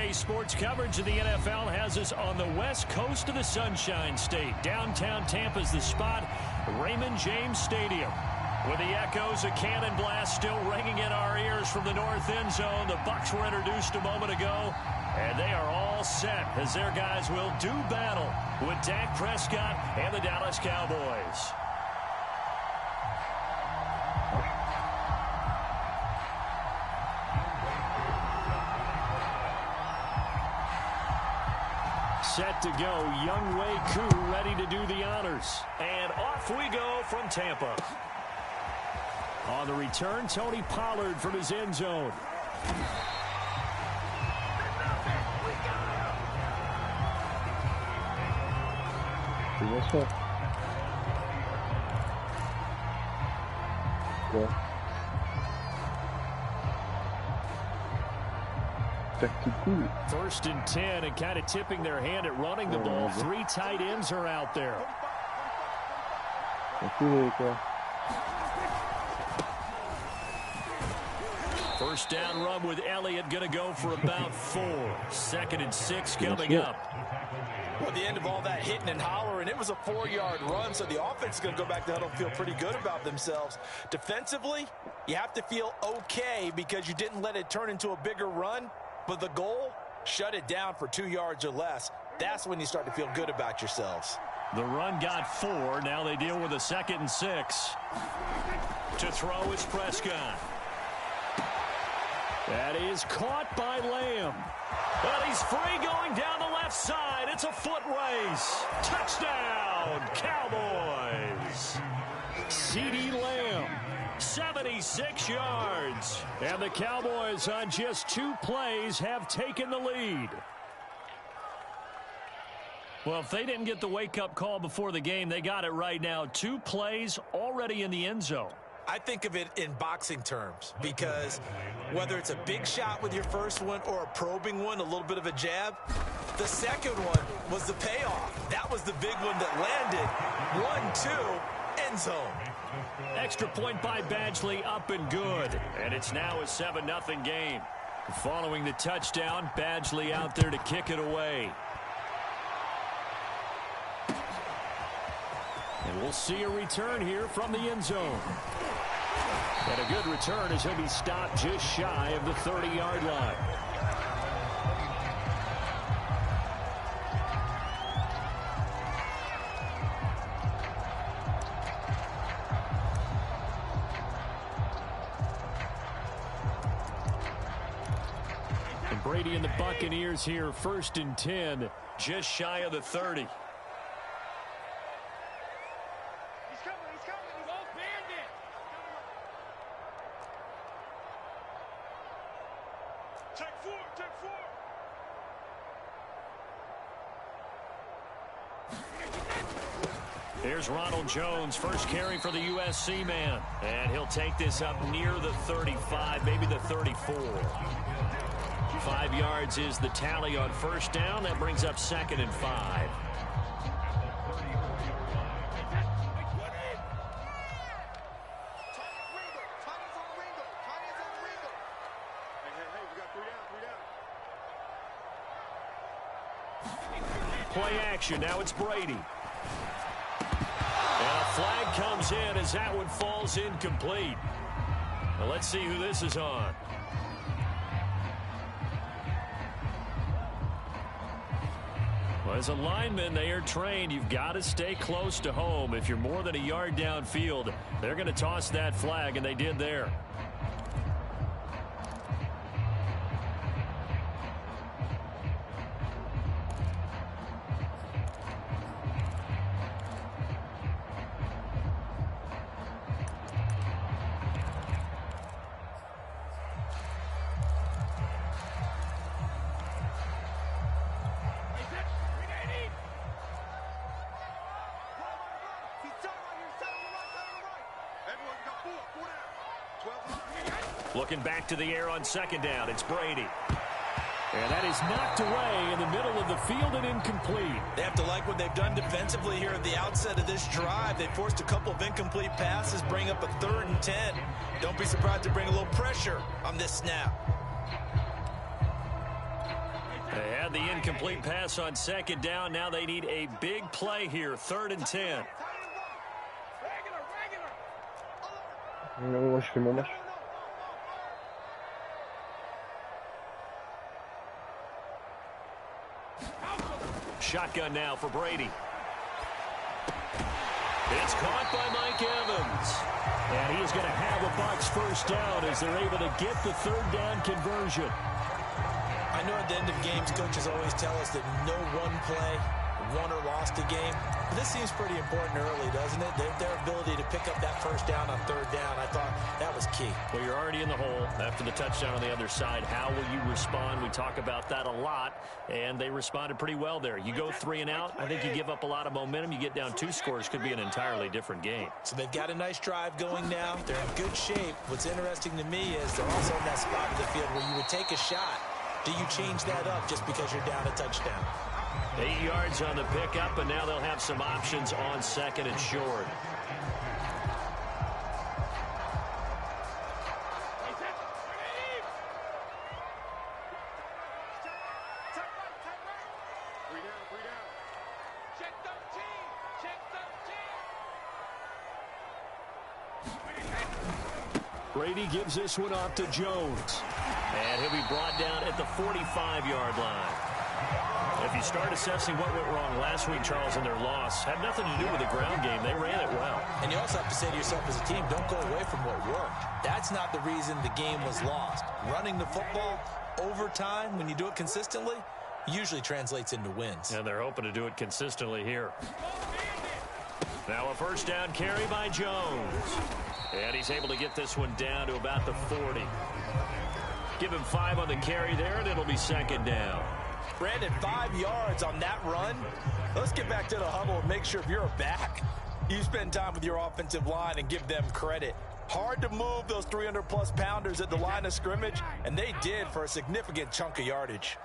Today's sports coverage of the NFL has us on the west coast of the Sunshine State. Downtown Tampa's the spot, Raymond James Stadium. With the echoes of cannon blast still ringing in our ears from the north end zone, the Bucs were introduced a moment ago, and they are all set as their guys will do battle with Dak Prescott and the Dallas Cowboys. Set to go, Young Wei Koo ready to do the honors. And off we go from Tampa. On the return, Tony Pollard from his end zone. Yes, sir. Go. First and 10, and kind of tipping their hand at running the ball. Three tight ends are out there. First down run with Elliott, going to go for about 4. 2nd and 6 coming up. Well, at the end of all that hitting and hollering, it was a 4-yard run, so the offense is going to go back to huddle and feel pretty good about themselves. Defensively, you have to feel okay because you didn't let it turn into a bigger run. But the goal, shut it down for 2 yards or less. That's when you start to feel good about yourselves. The run got 4. Now they deal with a 2nd and 6. To throw is Prescott. That is caught by Lamb. But he's free going down the left side. It's a foot race. Touchdown, Cowboys. CeeDee Lamb. 76 yards. And the Cowboys on just 2 plays have taken the lead. Well, if they didn't get the wake-up call before the game, they got it right now. 2 plays already in the end zone. I think of it in boxing terms because whether it's a big shot with your first one or a probing one, a little bit of a jab, the second one was the payoff. That was the big one that landed. 1-2, end zone. Extra point by Badgley, up and good. And it's now a 7-0 game. Following the touchdown, Badgley out there to kick it away. And we'll see a return here from the end zone. And a good return as he'll be stopped just shy of the 30-yard line. And Brady and the Buccaneers here, 1st and 10, just shy of the 30. Here's Ronald Jones, first carry for the USC man. And he'll take this up near the 35, maybe the 34. 5 yards is the tally on first down. That brings up 2nd and 5. Play action. Now it's Brady. And a flag comes in as that one falls incomplete. Well, let's see who this is on. Well, as a lineman, they are trained. You've got to stay close to home. If you're more than a yard downfield, they're going to toss that flag, and they did there. Looking back to the air on 2nd down, it's Brady. And that is knocked away in the middle of the field and incomplete. They have to like what they've done defensively here at the outset of this drive. They forced a couple of incomplete passes, bring up a 3rd and 10. Don't be surprised to bring a little pressure on this snap. They had the incomplete pass on second down. Now they need a big play here. 3rd and 10. Shotgun now for Brady. It's caught by Mike Evans. And he's going to have a Bucs first down as they're able to get the 3rd down conversion. I know at the end of games, coaches always tell us that no one play won or lost a game. But this seems pretty important early, doesn't it? Their ability to pick up that first down on 3rd down, I thought that was key. Well, you're already in the hole after the touchdown on the other side. How will you respond? We talk about that a lot, and they responded pretty well there. You go 3 and out, I think you give up a lot of momentum. You get down 2 scores, could be an entirely different game. So they've got a nice drive going now. They're in good shape. What's interesting to me is they're also in that spot of the field where you would take a shot. Do you change that up just because you're down a touchdown? 8 yards on the pickup, and now they'll have some options on 2nd and short. Brady gives this one off to Jones. And he'll be brought down at the 45-yard line. If you start assessing what went wrong last week, Charles, in their loss, had nothing to do with the ground game. They ran it well. And you also have to say to yourself as a team, don't go away from what worked. That's not the reason the game was lost. Running the football over time, when you do it consistently, usually translates into wins. And they're hoping to do it consistently here. Now a first down carry by Jones. And he's able to get this one down to about the 40. Give him 5 on the carry there, and it'll be 2nd down. Brandon, 5 yards on that run. Let's get back to the huddle and make sure if you're a back, you spend time with your offensive line and give them credit. Hard to move those 300-plus pounders at the line of scrimmage, and they did for a significant chunk of yardage.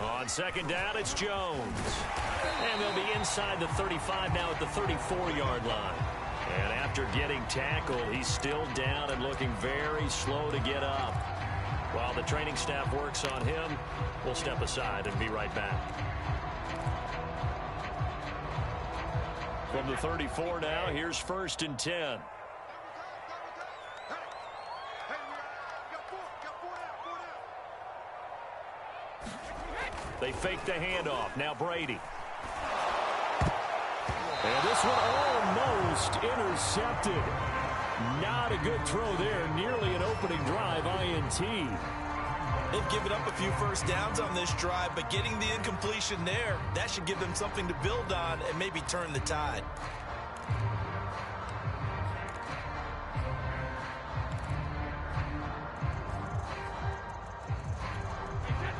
On 2nd down, it's Jones. And they'll be inside the 35 now at the 34-yard line. And after getting tackled, he's still down and looking very slow to get up. While the training staff works on him, we'll step aside and be right back. From the 34 now, here's 1st and 10. They fake the handoff. Now Brady. And this one almost intercepted. Not a good throw there. Nearly an opening drive INT. They've given up a few first downs on this drive, but getting the incompletion there, that should give them something to build on and maybe turn the tide.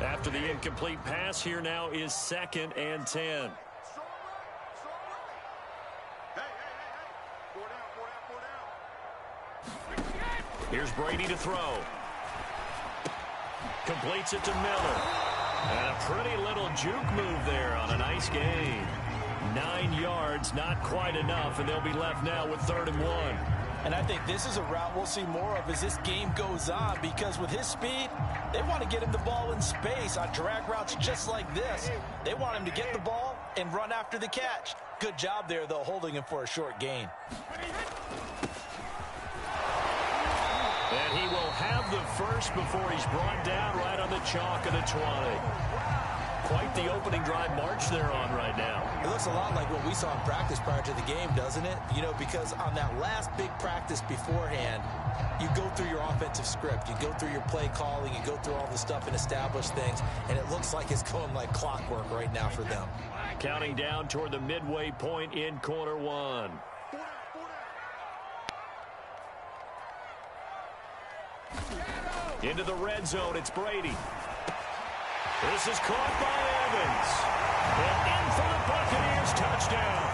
After the incomplete pass, here now is 2nd and 10. Here's Brady to throw. Completes it to Miller. And a pretty little juke move there on a nice gain. 9 yards, not quite enough, and they'll be left now with 3rd and 1. And I think this is a route we'll see more of as this game goes on, because with his speed, they want to get him the ball in space on drag routes just like this. They want him to get the ball and run after the catch. Good job there, though, holding him for a short gain. And he will have the first before he's brought down right on the chalk of the 20. Quite the opening drive march they're on right now. It looks a lot like what we saw in practice prior to the game, doesn't it? You know, because on that last big practice beforehand, you go through your offensive script, you go through your play calling, you go through all the stuff and establish things, and it looks like it's going like clockwork right now for them. Counting down toward the midway point in quarter 1. Into the red zone, it's Brady. This is caught by Evans. And in for the Buccaneers touchdown.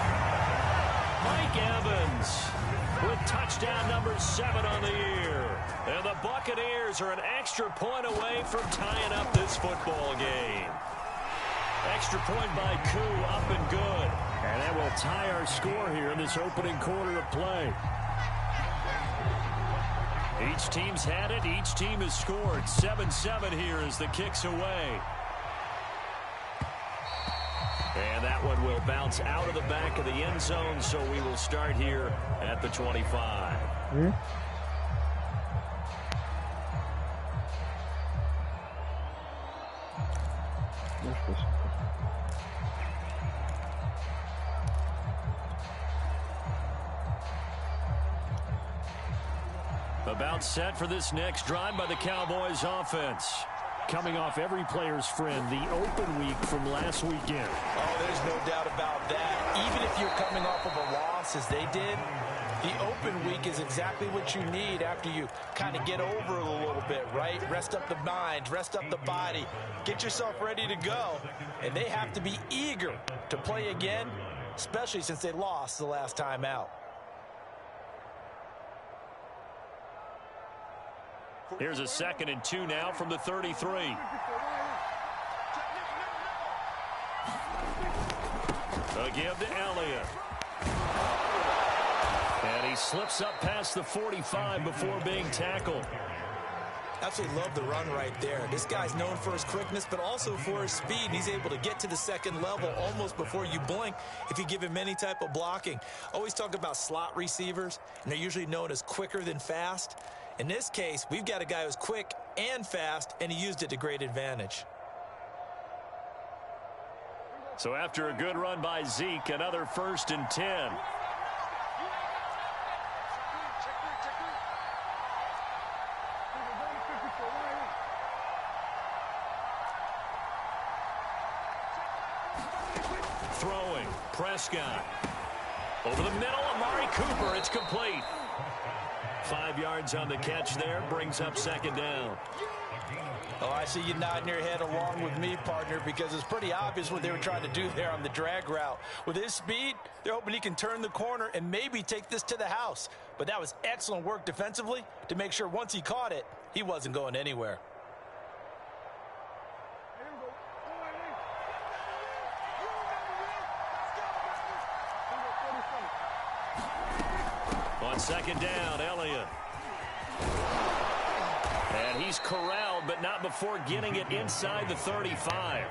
Mike Evans with touchdown number 7 on the year. And the Buccaneers are an extra point away from tying up this football game. Extra point by Koo, up and good. And that will tie our score here in this opening quarter of play. Each team's had it. Each team has scored. 7-7 here as the kick's away. And that one will bounce out of the back of the end zone, so we will start here at the 25. About set for this next drive by the Cowboys offense. Coming off every player's friend, the open week from last weekend. Oh, there's no doubt about that. Even if you're coming off of a loss as they did, the open week is exactly what you need after you kind of get over it a little bit, right? Rest up the mind, rest up the body, get yourself ready to go. And they have to be eager to play again, especially since they lost the last time out. Here's a 2nd and 2 now from the 33. A give to Elliott. And he slips up past the 45 before being tackled. Absolutely love the run right there. This guy's known for his quickness, but also for his speed. He's able to get to the second level almost before you blink if you give him any type of blocking. Always talk about slot receivers, and they're usually known as quicker than fast. In this case, we've got a guy who's quick and fast, and he used it to great advantage. So after a good run by Zeke, another 1st and 10. Throwing, Prescott. Over the middle, Amari Cooper, it's complete. 5 yards on the catch there, brings up 2nd down. Oh, I see you nodding your head along with me, partner, because it's pretty obvious what they were trying to do there on the drag route. With his speed, they're hoping he can turn the corner and maybe take this to the house. But that was excellent work defensively to make sure once he caught it, he wasn't going anywhere. On 2nd down, Elliott. And he's corralled, but not before getting it inside the 35.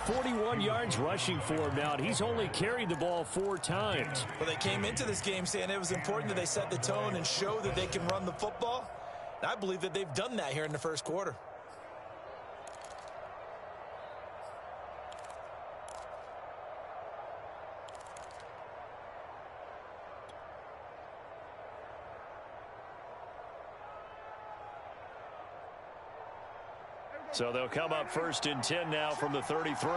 41 yards rushing for him now, and he's only carried the ball 4 times. Well, they came into this game saying it was important that they set the tone and show that they can run the football. And I believe that they've done that here in the first quarter. So they'll come up 1st and 10 now from the 33.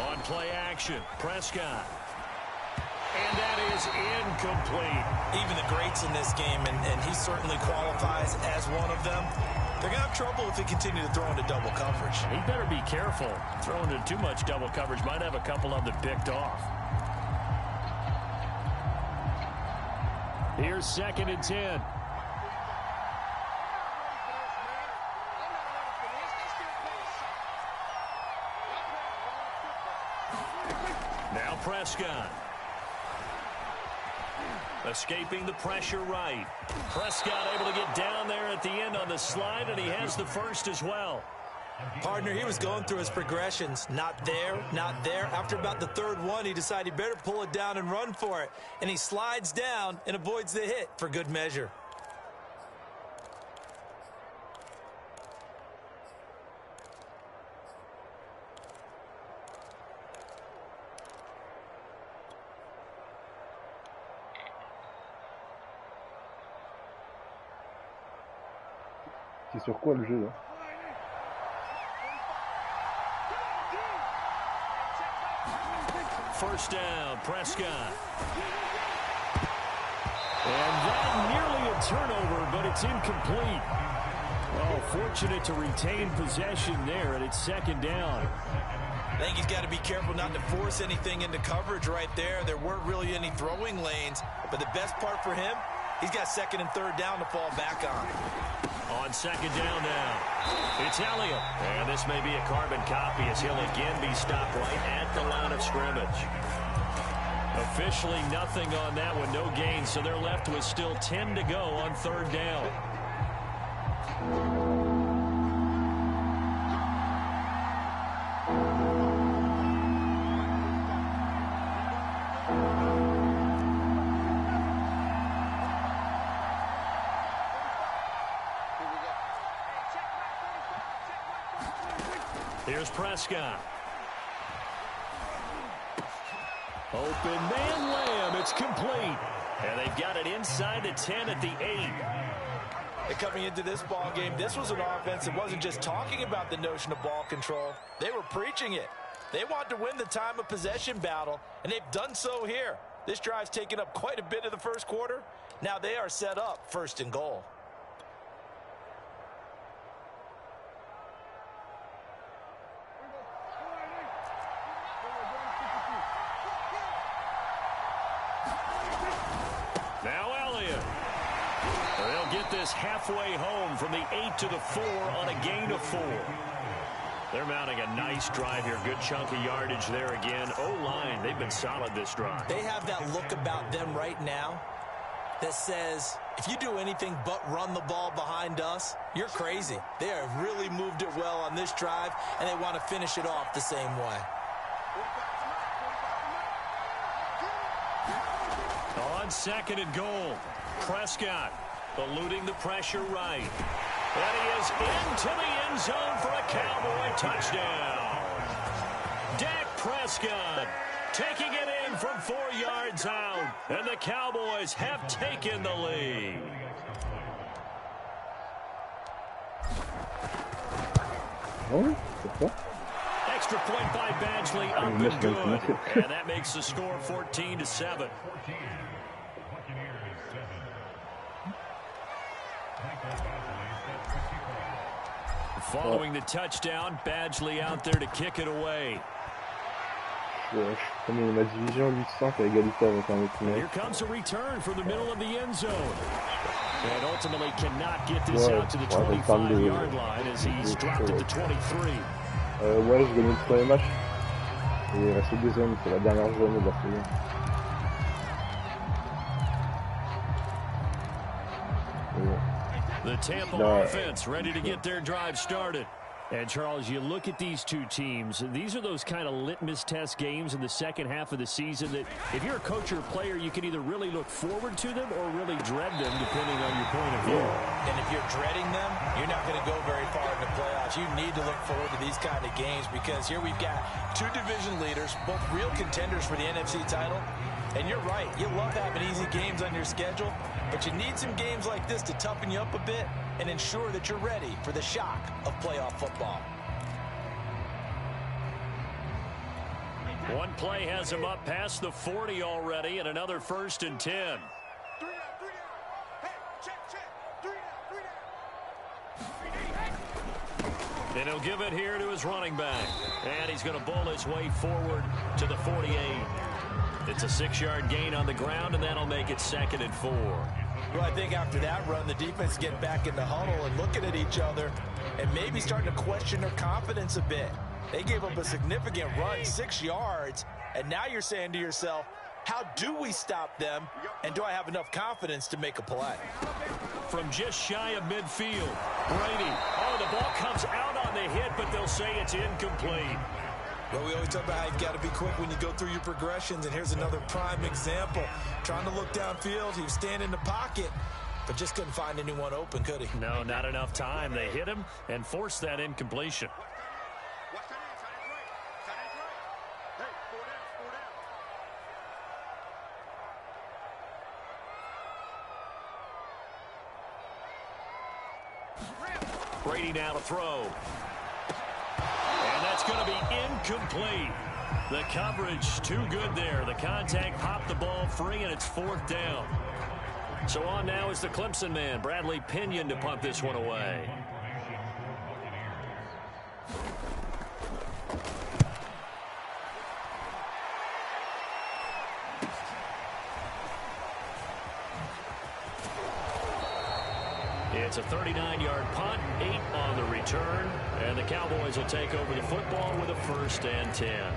On play action, Prescott. And that is incomplete. Even the greats in this game, and he certainly qualifies as one of them, they're going to have trouble if they continue to throw into double coverage. He better be careful. Throwing into too much double coverage might have a couple of them picked off. Here's 2nd and 10. Now Prescott. Escaping the pressure right. Prescott able to get down there at the end on the slide, and he has the first as well. Partner, he was going through his progressions. Not there, not there. After about the 3rd one, he decided he better pull it down and run for it. And he slides down and avoids the hit for good measure. C'est sur quoi le jeu là? First down, Prescott. And that nearly a turnover, but it's incomplete. Oh, fortunate to retain possession there, and it's 2nd down. I think he's got to be careful not to force anything into coverage right there. There weren't really any throwing lanes, but the best part for him, He's got second and third down to fall back on. On second down now, it's Elliott. And this may be a carbon copy as he'll again be stopped right at the line of scrimmage. Officially nothing on that one, no gain, so they're left with still 10 to go on third down. Here's Prescott. Open man Lamb. It's complete. And they've got it inside the 10 at the 8. And coming into this ball game, this was an offense that wasn't just talking about the notion of ball control. They were preaching it. They want to win the time of possession battle, and they've done so here. This drive's taken up quite a bit of the first quarter. Now they are set up first and goal. Halfway home from the 8 to the 4 on a gain of 4. They're mounting a nice drive here. Good chunk of yardage there again. O-line, they've been solid this drive. They have that look about them right now that says, if you do anything but run the ball behind us, you're crazy. They have really moved it well on this drive, and they want to finish it off the same way. On second and goal, Prescott eluding the pressure right. And he is into the end zone for a Cowboy touchdown. Dak Prescott taking it in from 4 yards out. And the Cowboys have taken the lead. Oh, c'est ça? Extra point by Badgley, up and good. And that makes the score 14-7. Following the touchdown, Badgley out there to kick it away. Je connais ma division 800 à égalité avec un autre mec. Here comes a return from the middle of the end zone. And ultimately cannot get this out to the 25-yard line as he's dropped at the 23. Ouais, je gagne le premier match. Et il reste 2 zones, c'est la dernière zone de la saison. The Tampa offense ready to get their drive started. And, Charles, you look at these two teams, these are those kind of litmus test games in the second half of the season that if you're a coach or a player, you can either really look forward to them or really dread them, depending on your point of view. And if you're dreading them, you're not going to go very far in the playoffs. You need to look forward to these kind of games because here we've got two division leaders, both real contenders for the NFC title. And you're right, you love having easy games on your schedule, but you need some games like this to toughen you up a bit and ensure that you're ready for the shock of playoff football. One play has him up past the 40 already, and another 1st and 10. And he'll give it here to his running back. And he's going to bull his way forward to the 48. It's a 6-yard gain on the ground, and that'll make it 2nd and 4. Well, I think after that run, the defense get back in the huddle and looking at each other and maybe starting to question their confidence a bit. They gave up a significant run, 6 yards, and now you're saying to yourself, how do we stop them, and do I have enough confidence to make a play? From just shy of midfield, Brady. Oh, the ball comes out on the hit, but they'll say it's incomplete. Well, we always talk about how you've got to be quick when you go through your progressions, and here's another prime example. Trying to look downfield, he was standing in the pocket, but just couldn't find anyone open, could he? No, not enough time. They hit him and forced that incompletion. Brady now to throw. And that's going to be incomplete. The coverage too good there. The contact popped the ball free, and it's 4th down. So on now is the Clemson man, Bradley Pinion, to punt this one away. It's a 39-yard punt, 8 on the return, and the Cowboys will take over the football with a 1st and 10.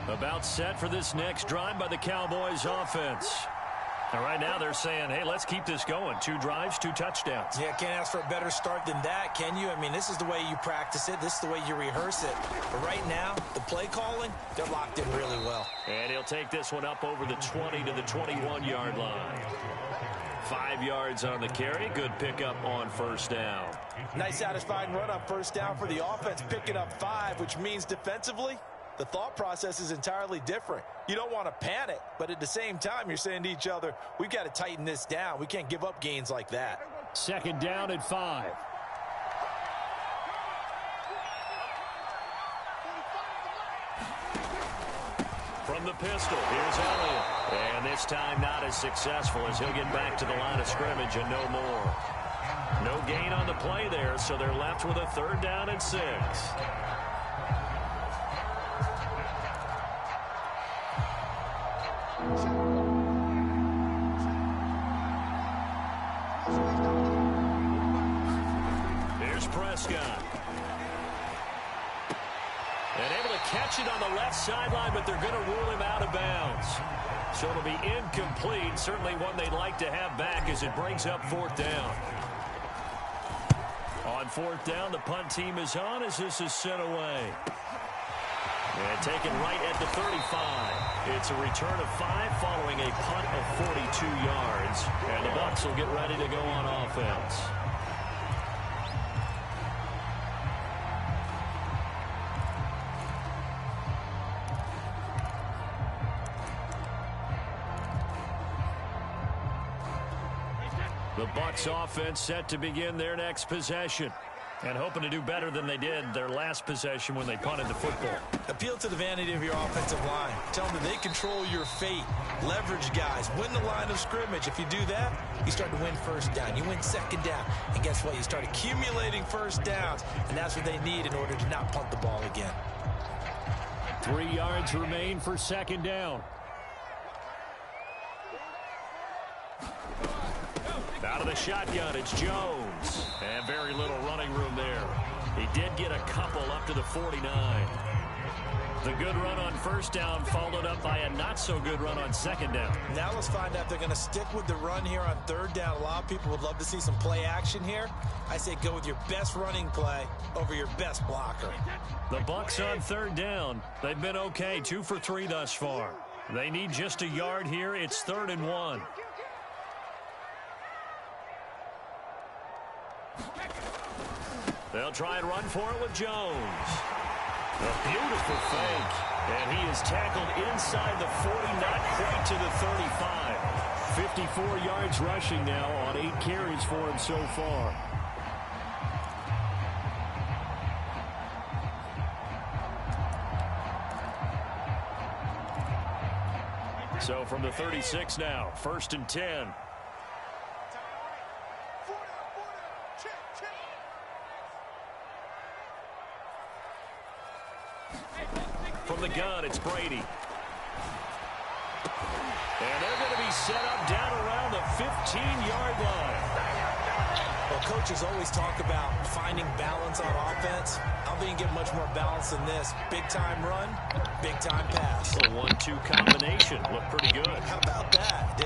About set for this next drive by the Cowboys offense. And right now they're saying, hey, let's keep this going. 2 drives, 2 touchdowns. Yeah, can't ask for a better start than that, can you? I mean, this is the way you practice it. This is the way you rehearse it. But right now, the play calling, they're locked in really well. And he'll take this one up over the 20 to the 21-yard line. 5 yards on the carry. Good pickup on 1st down. Nice satisfying run on 1st down for the offense, picking up 5, which means defensively, the thought process is entirely different. You don't want to panic, but at the same time, you're saying to each other, we've got to tighten this down. We can't give up gains like that. 2nd down and 5. From the pistol, here's Elliott. And this time not as successful as he'll get back to the line of scrimmage and no more. No gain on the play there, so they're left with a 3rd down and 6. Here's Prescott. And able to catch it on the left sideline, but they're going to rule him out of bounds. So it'll be incomplete. Certainly one they'd like to have back as it brings up 4th down. On 4th down, the punt team is on as this is sent away. And taken right at the 35. It's a return of 5 following a punt of 42 yards. And the Bucs will get ready to go on offense. The Bucs offense set to begin their next possession. And hoping to do better than they did their last possession when they punted the football. Appeal to the vanity of your offensive line. Tell them that they control your fate. Leverage guys. Win the line of scrimmage. If you do that, you start to win 1st down. You win 2nd down. And guess what? You start accumulating 1st downs. And that's what they need in order to not punt the ball again. 3 yards remain for 2nd down. Out of the shotgun, it's Jones. And very little running room there. He did get a couple up to the 49. The good run on 1st down followed up by a not-so-good run on 2nd down. Now let's find out if they're going to stick with the run here on 3rd down. A lot of people would love to see some play action here. I say go with your best running play over your best blocker. The Bucs on 3rd down. They've been okay, 2 for 3 thus far. They need just a yard here. It's 3rd and 1. They'll try and run for it with Jones. A beautiful fake. And he is tackled inside the 40, not quite to the 35. 54 yards rushing now on 8 carries for him so far. So from the 36 now, 1st and 10. From the gun, it's Brady. And they're going to be set up down around the 15-yard line. Well, coaches always talk about finding balance on offense. I don't think you can get much more balance than this. Big-time run, big-time pass. A 1-2 combination. Looked pretty good. How about that?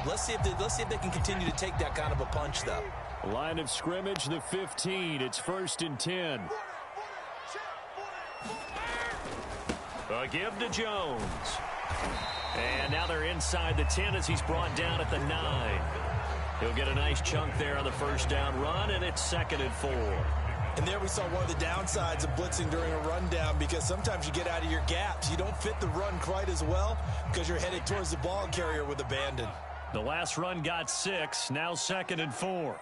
Let's see if they can continue to take that kind of a punch, though. Line of scrimmage, the 15. It's 1st and 10. A give to Jones. And now they're inside the 10 as he's brought down at the 9. He'll get a nice chunk there on the 1st down run, and it's 2nd and 4. And there we saw one of the downsides of blitzing during a rundown, because sometimes you get out of your gaps. You don't fit the run quite as well because you're headed towards the ball carrier with abandon. The last run got 6, now 2nd and 4.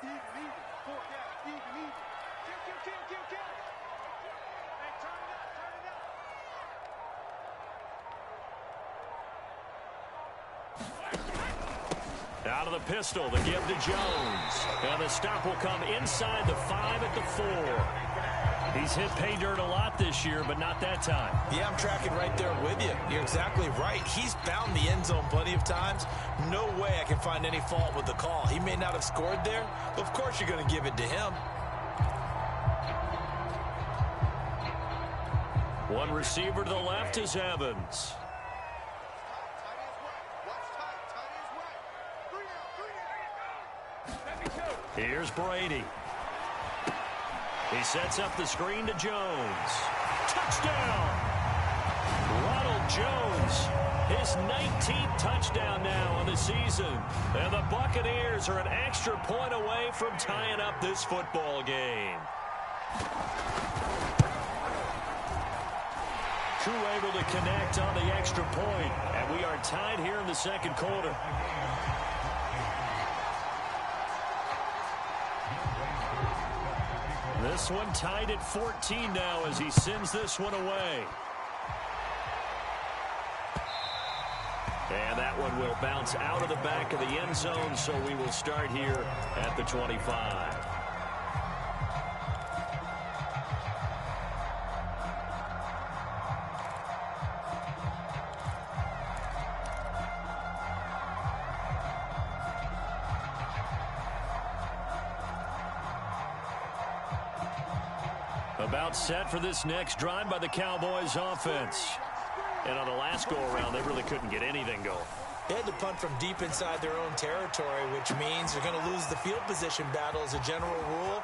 Out of the pistol, the give to Jones. And the stop will come inside the 5 at the 4. He's hit pay dirt a lot this year, but not that time. Yeah, I'm tracking right there with you. You're exactly right. He's found the end zone plenty of times. No way I can find any fault with the call. He may not have scored there, but of course you're going to give it to him. One receiver to the left is Evans. Here's Brady. He sets up the screen to Jones. Touchdown! Ronald Jones, his 19th touchdown now on the season. And the Buccaneers are an extra point away from tying up this football game. Crew able to connect on the extra point, and we are tied here in the second quarter. This one tied at 14 now as he sends this one away. And that one will bounce out of the back of the end zone, so we will start here at the 25. About set for this next drive by the Cowboys offense. And on the last go-around, they really couldn't get anything going. They had to punt from deep inside their own territory, which means they're going to lose the field position battle as a general rule.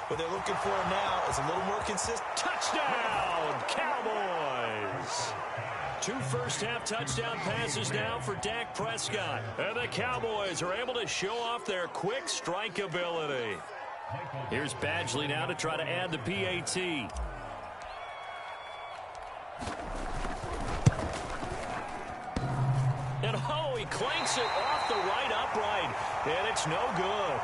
What they're looking for now is a little more consistent. Touchdown, Cowboys! 2 first-half touchdown passes now for Dak Prescott. And the Cowboys are able to show off their quick strike ability. Here's Badgley now to try to add the PAT. And oh, he clanks it off the right upright. And it's no good.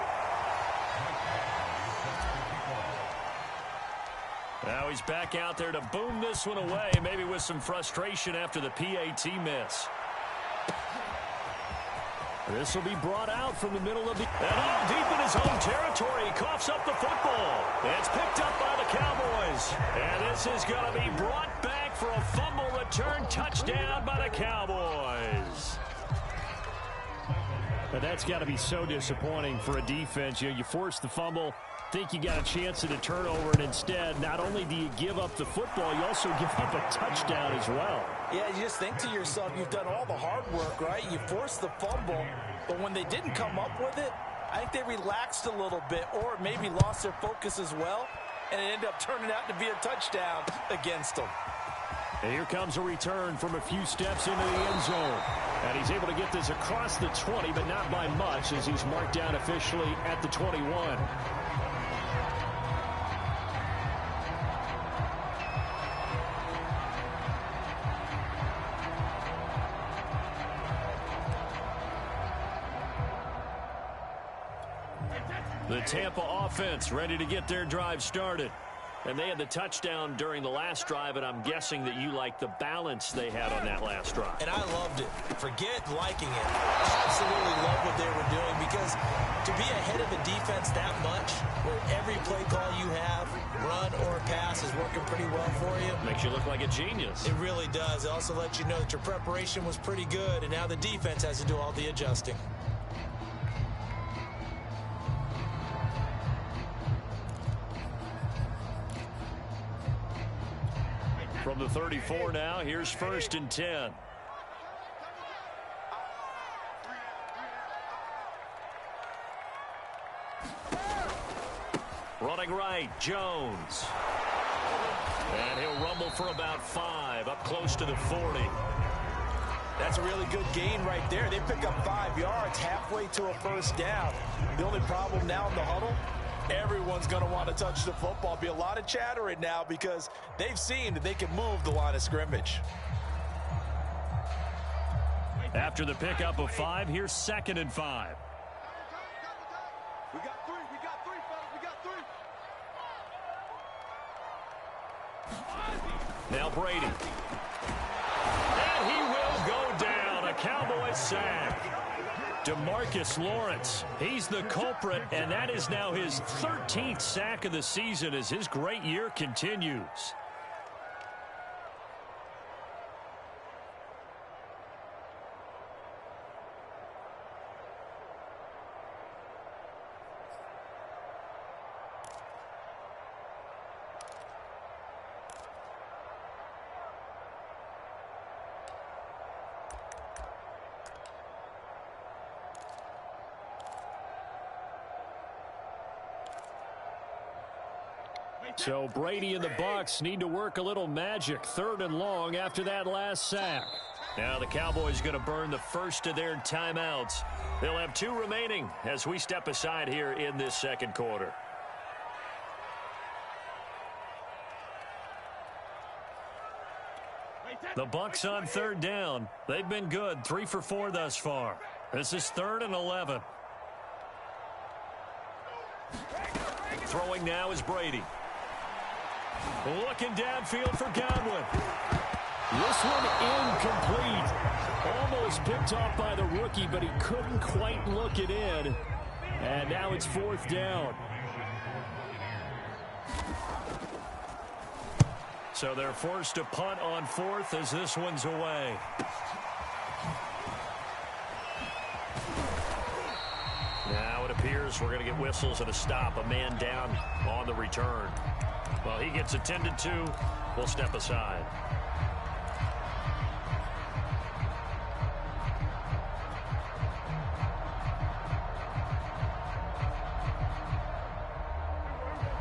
Now he's back out there to boom this one away, maybe with some frustration after the PAT miss. This will be brought out from the middle of the... And all deep in his own territory. He coughs up the football. It's picked up by the Cowboys. And this is going to be brought back for a fumble return touchdown by the Cowboys. But that's got to be so disappointing for a defense. You force the fumble, think you got a chance at a turnover, and instead, not only do you give up the football, you also give up a touchdown as well. Yeah, you just think to yourself, you've done all the hard work, right? You forced the fumble, but when they didn't come up with it, I think they relaxed a little bit or maybe lost their focus as well, and it ended up turning out to be a touchdown against them. And here comes a return from a few steps into the end zone. And he's able to get this across the 20, but not by much, as he's marked down officially at the 21. The Tampa offense ready to get their drive started. And they had the touchdown during the last drive, and I'm guessing that you like the balance they had on that last drive. And I loved it. Forget liking it. Absolutely love what they were doing, because to be ahead of the defense that much, where every play call you have, run or pass, is working pretty well for you. Makes you look like a genius. It really does. It also lets you know that your preparation was pretty good, and now the defense has to do all the adjusting. From the 34 now, here's 1st and 10. Running right, Jones. And he'll rumble for about 5, up close to the 40. That's a really good gain right there. They pick up 5 yards halfway to a first down. The only problem now in the huddle, everyone's going to want to touch the football. Be a lot of chattering now because they've seen that they can move the line of scrimmage. After the pickup of 5, here's 2nd and 5. We got 3, fellas, we got 3. Now Brady. And he will go down. A Cowboys sack. DeMarcus Lawrence, he's the culprit, and that is now his 13th sack of the season as his great year continues. So Brady and the Bucs need to work a little magic. 3rd and long after that last sack. Now the Cowboys going to burn the first of their timeouts. They'll have 2 remaining as we step aside here in this second quarter. The Bucs on 3rd down. They've been good, 3 for 4 thus far. This is 3rd and 11. Throwing now is Brady. Looking downfield for Godwin. This one incomplete. Almost picked off by the rookie, but he couldn't quite look it in. And now it's 4th down. So they're forced to punt on 4th as this one's away. Now it appears we're going to get whistles and a stop. A man down on the return. Well, he gets attended to. We'll step aside.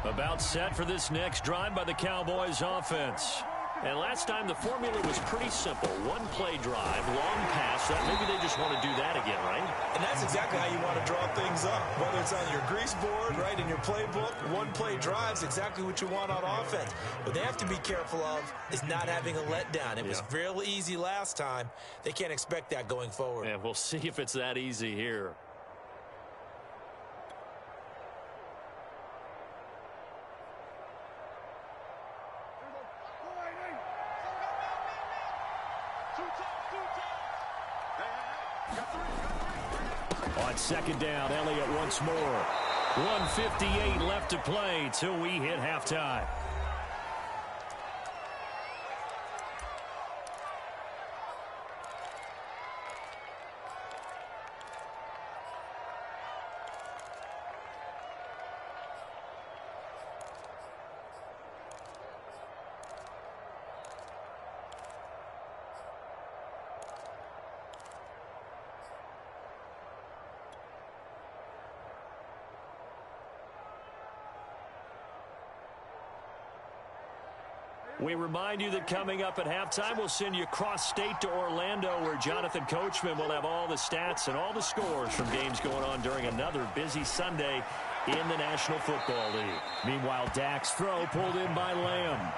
About set for this next drive by the Cowboys offense. And last time the formula was pretty simple. 1-play drive, long pass. Maybe they just want to do that again, right? And that's exactly how you want to draw things up. Whether it's on your grease board, right, in your playbook, 1-play drives, exactly what you want on offense. What they have to be careful of is not having a letdown. It was real easy last time. They can't expect that going forward. And we'll see if it's that easy here. On 2nd down, Elliott once more. 1:58 left to play till we hit halftime. We remind you that coming up at halftime, we'll send you cross-state to Orlando, where Jonathan Coachman will have all the stats and all the scores from games going on during another busy Sunday in the National Football League. Meanwhile, Dak's throw pulled in by Lamb.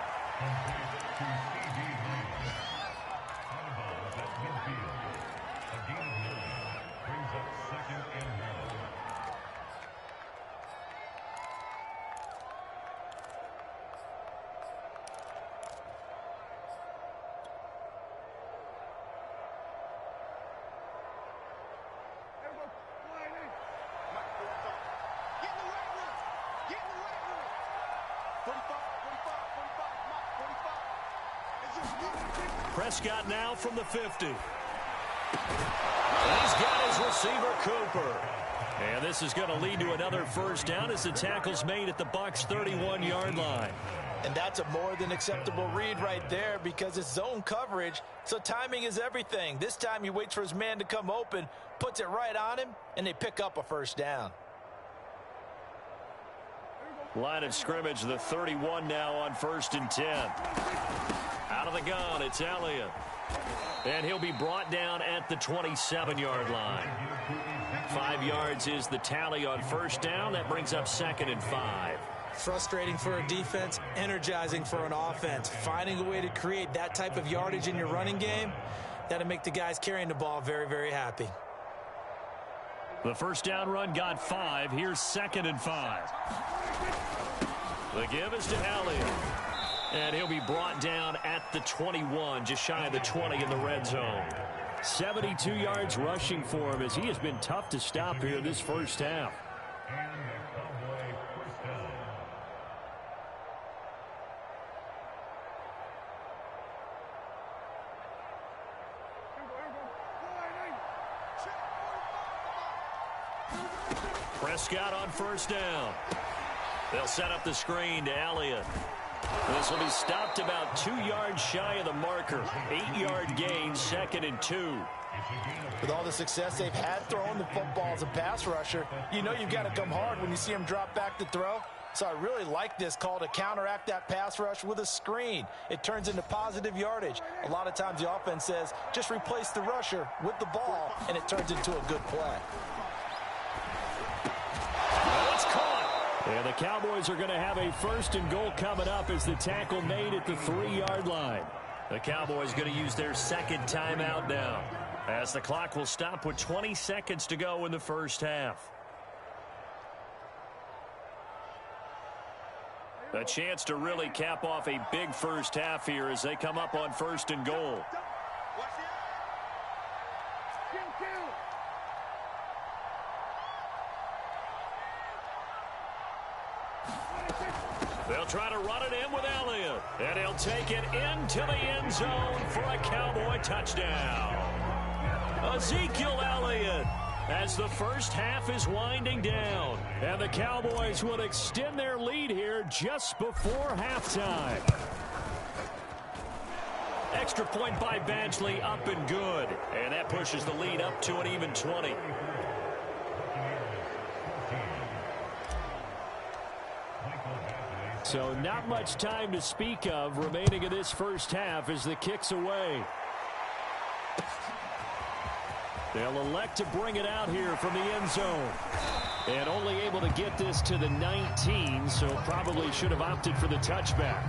Prescott now from the 50. He's got his receiver, Cooper. And this is going to lead to another first down as the tackle's made at the Bucs' 31-yard line. And that's a more than acceptable read right there because it's zone coverage, so timing is everything. This time he waits for his man to come open, puts it right on him, and they pick up a first down. Line of scrimmage, the 31 now on 1st and 10. Out of the gun, it's Elliott. And he'll be brought down at the 27-yard line. 5 yards is the tally on first down. That brings up 2nd and 5. Frustrating for a defense, energizing for an offense. Finding a way to create that type of yardage in your running game, that'll make the guys carrying the ball very, very happy. The first down run got 5. Here's 2nd and 5. The give is to Elliott. And he'll be brought down at the 21, just shy of the 20 in the red zone. 72 yards rushing for him as he has been tough to stop here this first half. Prescott on first down. They'll set up the screen to Elliott. This will be stopped about 2 yards shy of the marker. 8-yard gain, 2nd and 2. With all the success they've had throwing the football as a pass rusher, you know you've got to come hard when you see him drop back to throw. So I really like this call to counteract that pass rush with a screen. It turns into positive yardage. A lot of times the offense says, just replace the rusher with the ball, and it turns into a good play. It's caught. And the Cowboys are going to have a 1st and goal coming up as the tackle made at the 3-yard line. The Cowboys going to use their 2nd timeout now, as the clock will stop with 20 seconds to go in the first half. A chance to really cap off a big first half here as they come up on 1st and goal. They'll try to run it in with Elliott, and he'll take it into the end zone for a Cowboy touchdown. Ezekiel Elliott, as the first half is winding down, and the Cowboys will extend their lead here just before halftime. Extra point by Badgley, up and good, and that pushes the lead up to an even 20. So not much time to speak of remaining in this first half as the kick's away. They'll elect to bring it out here from the end zone. And only able to get this to the 19, so probably should have opted for the touchback.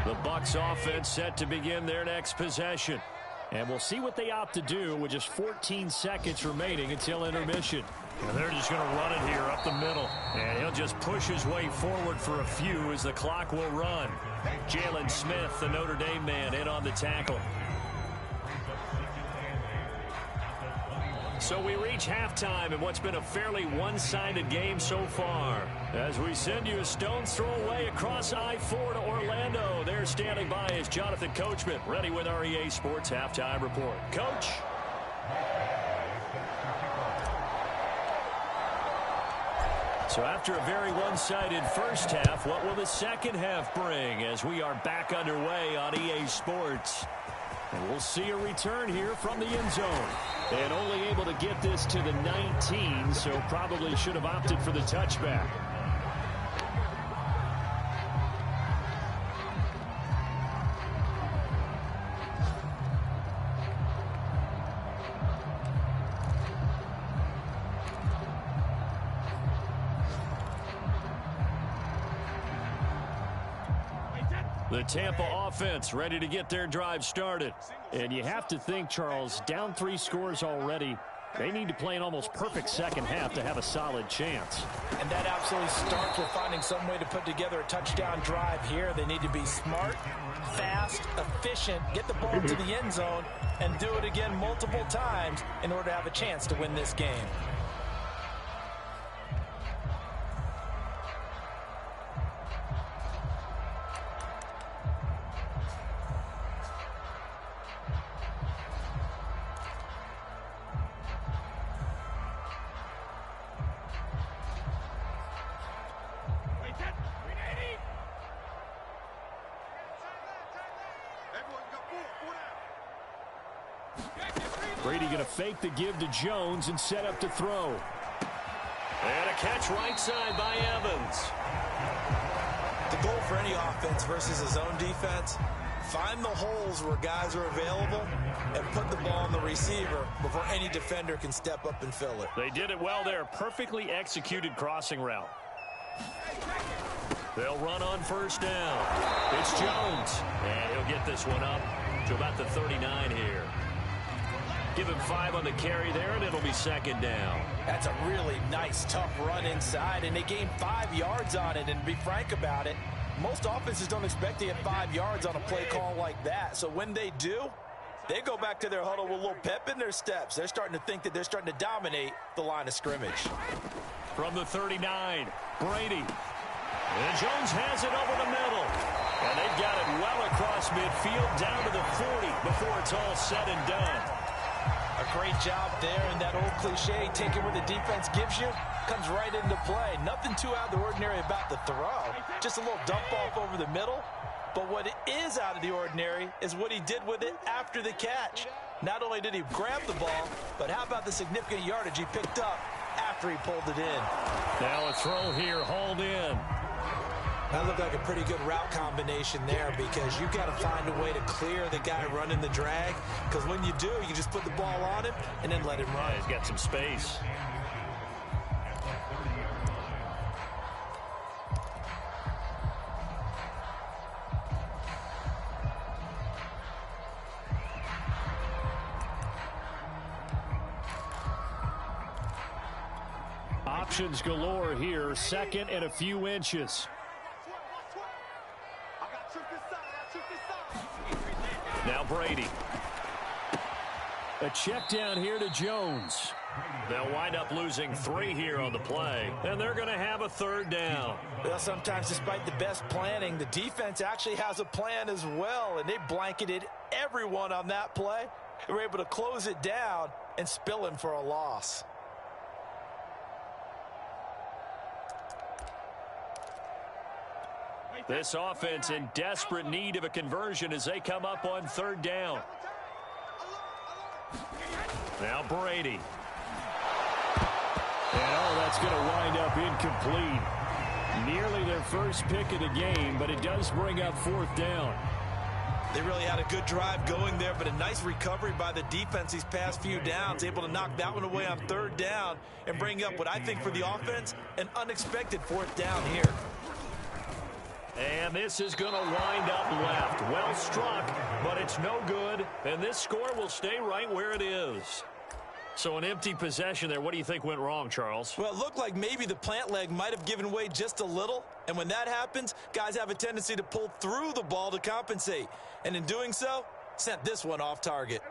The Bucs offense set to begin their next possession. And we'll see what they opt to do with just 14 seconds remaining until intermission. And they're just going to run it here up the middle. And he'll just push his way forward for a few as the clock will run. Jalen Smith, the Notre Dame man, in on the tackle. So we reach halftime in what's been a fairly one-sided game so far. As we send you a stone's throw away across I-4 to Orlando. There standing by is Jonathan Coachman, ready with our EA Sports Halftime Report. Coach. So after a very one-sided first half, what will the second half bring as we are back underway on EA Sports? And we'll see a return here from the end zone. And only able to get this to the 19, so probably should have opted for the touchback. The Tampa offense ready to get their drive started. And you have to think, Charles, down 3 scores already. They need to play an almost perfect second half to have a solid chance. And that absolutely starts with finding some way to put together a touchdown drive here. They need to be smart, fast, efficient, get the ball to the end zone, and do it again multiple times in order to have a chance to win this game. Brady going to fake the give to Jones and set up to throw. And a catch right side by Evans. The goal for any offense versus a zone defense, find the holes where guys are available and put the ball on the receiver before any defender can step up and fill it. They did it well there. Perfectly executed crossing route. They'll run on first down. It's Jones. And he'll get this one up to about the 39 here. Give him 5 on the carry there, and it'll be second down. That's a really nice, tough run inside, and they gained 5 yards on it. And to be frank about it, Most offenses don't expect to get 5 yards on a play call like that. So when they do, they go back to their huddle with a little pep in their steps. They're starting to think that they're starting to dominate the line of scrimmage. From the 39, Brady. And Jones has it over the middle. And they've got it well across midfield down to the 40 before it's all said and done. A great job there, and that old cliche, taking what the defense gives you, comes right into play. Nothing too out of the ordinary about the throw. Just a little dump off over the middle. But what is out of the ordinary is what he did with it after the catch. Not only did he grab the ball, but how about the significant yardage he picked up after he pulled it in. Now a throw here, hauled in. That looked like a pretty good route combination there, because you've got to find a way to clear the guy running the drag, because when you do, you just put the ball on him and then let him run. Yeah, he's got some space. Options galore here, second and a few inches. Now Brady. A check down here to Jones. They'll wind up losing 3 here on the play, and they're going to have a third down. Well, sometimes despite the best planning, the defense actually has a plan as well, and they blanketed everyone on that play. They were able to close it down and spill him for a loss. This offense in desperate need of a conversion as they come up on third down. Now Brady. And that's going to wind up incomplete. Nearly their first pick of the game, but it does bring up fourth down. They really had a good drive going there, but a nice recovery by the defense these past few downs, able to knock that one away on third down and bring up what I think for the offense, an unexpected fourth down here. And this is going to wind up left. Well struck, but it's no good. And this score will stay right where it is. So an empty possession there. What do you think went wrong, Charles? Well, it looked like maybe the plant leg might have given way just a little. And when that happens, guys have a tendency to pull through the ball to compensate. And in doing so, sent this one off target.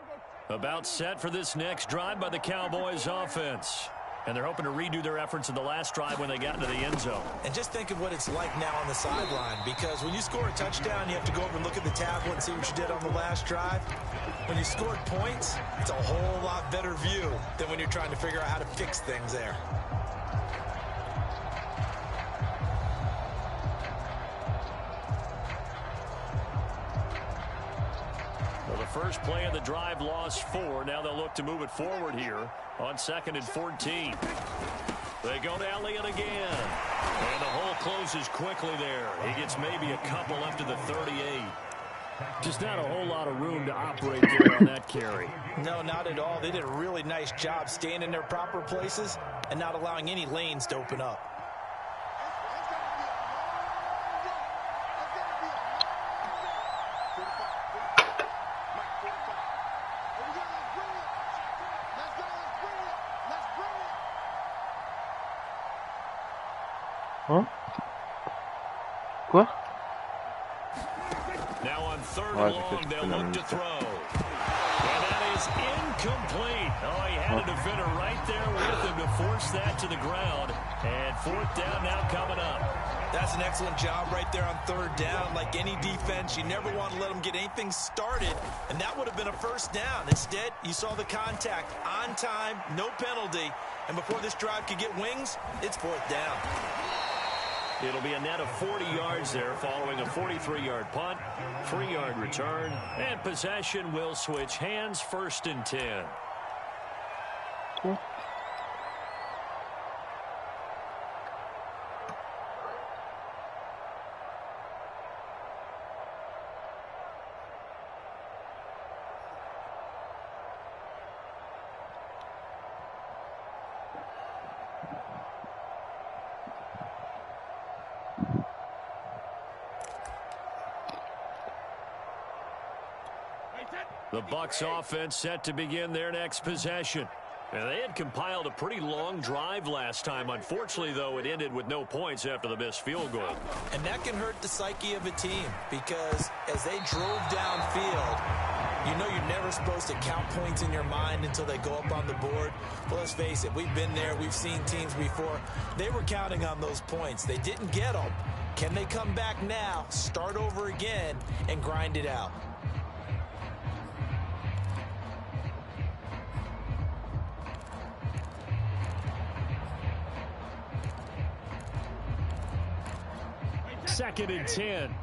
About set for this next drive by the Cowboys offense. And they're hoping to redo their efforts in the last drive when they got into the end zone. And just think of what it's like now on the sideline, because when you score a touchdown, you have to go over and look at the tablet and see what you did on the last drive. When you scored points, it's a whole lot better view than when you're trying to figure out how to fix things there. Well, the first play of the drive lost 4. Now they'll look to move it forward here on 2nd and 14. They go to Elliott again. And the hole closes quickly there. He gets maybe a couple up to the 38. Just not a whole lot of room to operate there on that carry. No, not at all. They did a really nice job staying in their proper places and not allowing any lanes to open up. Hein? Quoi? Now on third and long, they'll look to throw. And that is incomplete. Oh, he had a defender right there with him to force that to the ground. And fourth down now coming up. That's an excellent job right there on third down. Like any defense, you never want to let them get anything started, and that would have been a first down. Instead, you saw the contact on time, no penalty, and before this drive could get wings, it's fourth down. It'll be a net of 40 yards there following a 43-yard punt, 3-yard return, and possession will switch hands, 1st and 10. Cool. The Bucs offense set to begin their next possession. And they had compiled a pretty long drive last time. Unfortunately, though, it ended with no points after the missed field goal. And that can hurt the psyche of a team because as they drove downfield, you know you're never supposed to count points in your mind until they go up on the board. Well, let's face it, we've been there. We've seen teams before. They were counting on those points. They didn't get them. Can they come back now, start over again, and grind it out? Second and 10.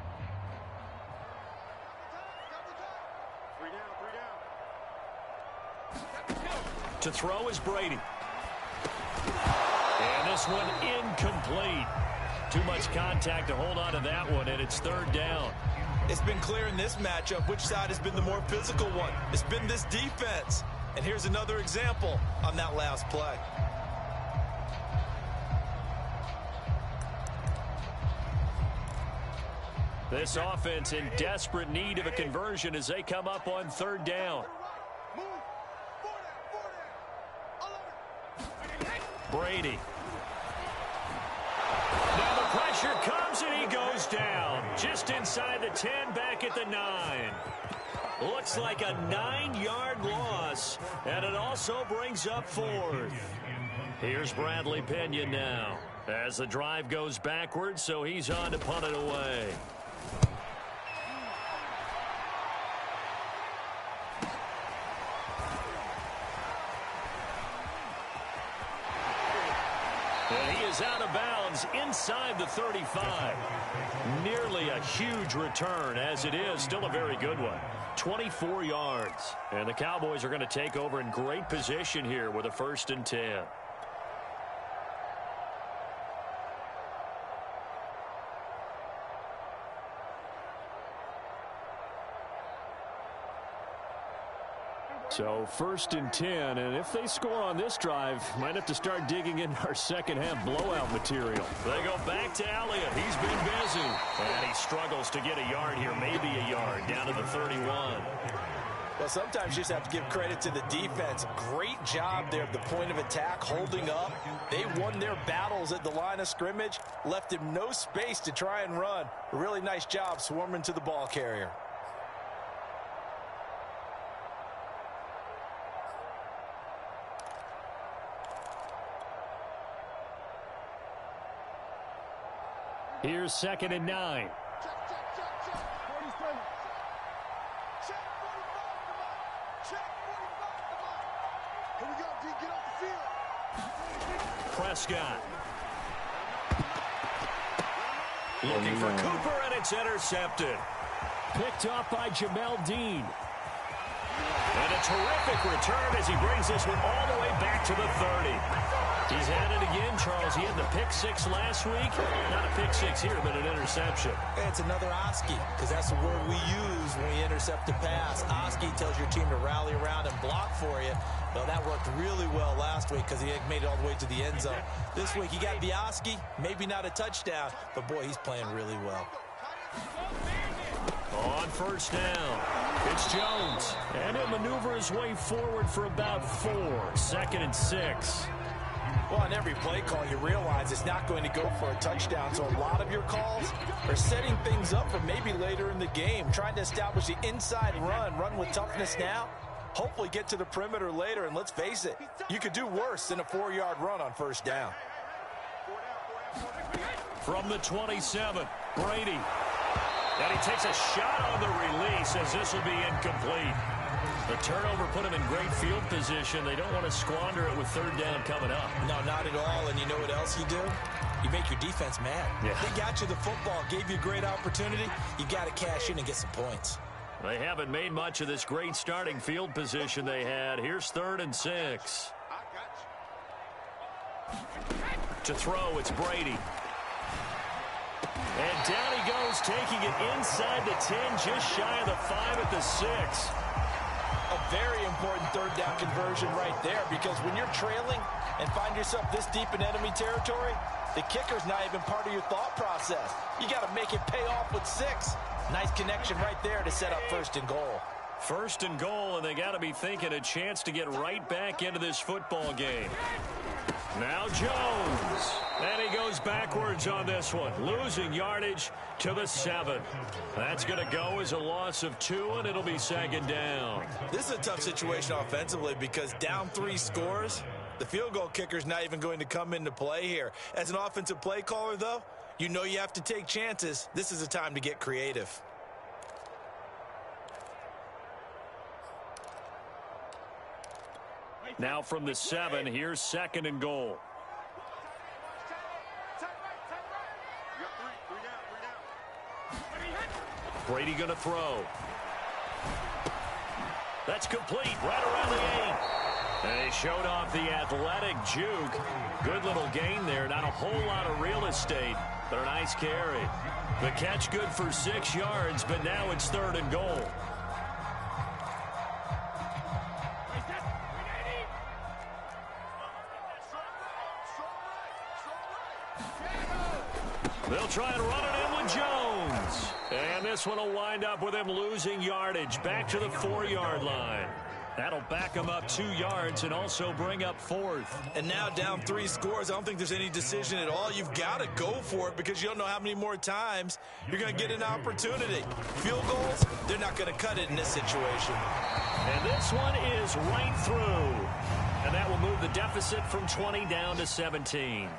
To throw is Brady. And this one incomplete. Too much contact to hold on to that one, and it's third down. It's been clear in this matchup which side has been the more physical one. It's been this defense. And here's another example on that last play. This offense in desperate need of a conversion as they come up on third down. Brady. Now the pressure comes and he goes down. Just inside the 10, back at the 9. Looks like a 9-yard loss, and it also brings up fourth. Here's Bradley Pinion now as the drive goes backwards, so he's on to punt it away. And he is out of bounds inside the 35. Nearly a huge return, as it is still a very good one. 24 yards. And the Cowboys are going to take over in great position here with a 1st and 10. So 1st and 10, and if they score on this drive, might have to start digging in our second half blowout material. They go back to Elliott. He's been busy. And he struggles to get a yard here, maybe a yard, down to the 31. Well, sometimes you just have to give credit to the defense. Great job there at the point of attack, holding up. They won their battles at the line of scrimmage, left him no space to try and run. A really nice job swarming to the ball carrier. Here's 2nd and 9. Prescott. Looking for Cooper, and it's intercepted. Picked off by Jamel Dean. And a terrific return as he brings this one all the way back to the 30. He's had it again, Charles. He had the pick 6 last week. Not a pick 6 here, but an interception. It's another Oski, because that's the word we use when we intercept a pass. Oski tells your team to rally around and block for you. Well, that worked really well last week because he made it all the way to the end zone. This week, he got the Oski, maybe not a touchdown, but boy, he's playing really well. On 1st down, it's Jones. And he'll maneuver his way forward for about 4. 2nd and 6. Well, on every play call, you realize it's not going to go for a touchdown. So a lot of your calls are setting things up for maybe later in the game, trying to establish the inside run with toughness now, hopefully get to the perimeter later. And let's face it, you could do worse than a 4-yard run on 1st down. From the 27, Brady. And he takes a shot on the release as this will be incomplete. The turnover put him in great field position. They don't want to squander it with 3rd down coming up. No, not at all. And you know what else you do? You make your defense mad. Yeah. They got you the football, gave you a great opportunity. You got to cash in and get some points. They haven't made much of this great starting field position they had. Here's 3rd and 6. To throw, it's Brady. And down he goes, taking it inside the 10, just shy of the 5 at the 6. A very important 3rd down conversion right there, because when you're trailing and find yourself this deep in enemy territory, the kicker's not even part of your thought process. You got to make it pay off with 6. Nice connection right there to set up 1st and goal. First and goal, and they got to be thinking a chance to get right back into this football game. Now Jones. And he goes backwards on this one, losing yardage to the 7. That's going to go as a loss of 2, and it'll be second down. This is a tough situation offensively because down 3 scores, the field goal kicker's not even going to come into play here. As an offensive play caller, though, you know you have to take chances. This is a time to get creative. Now from the 7, here's second and goal. Brady going to throw. That's complete right around the 8. And he showed off the athletic juke. Good little gain there. Not a whole lot of real estate, but a nice carry. The catch good for 6 yards, but now it's third and goal. They'll try and run it in with Jones. And this one will wind up with him losing yardage back to the 4-yard line. That'll back him up 2 yards and also bring up 4th. And now down 3 scores, I don't think there's any decision at all. You've got to go for it because you don't know how many more times you're going to get an opportunity. Field goals, they're not going to cut it in this situation. And this one is right through. And that will move the deficit from 20 down to 17.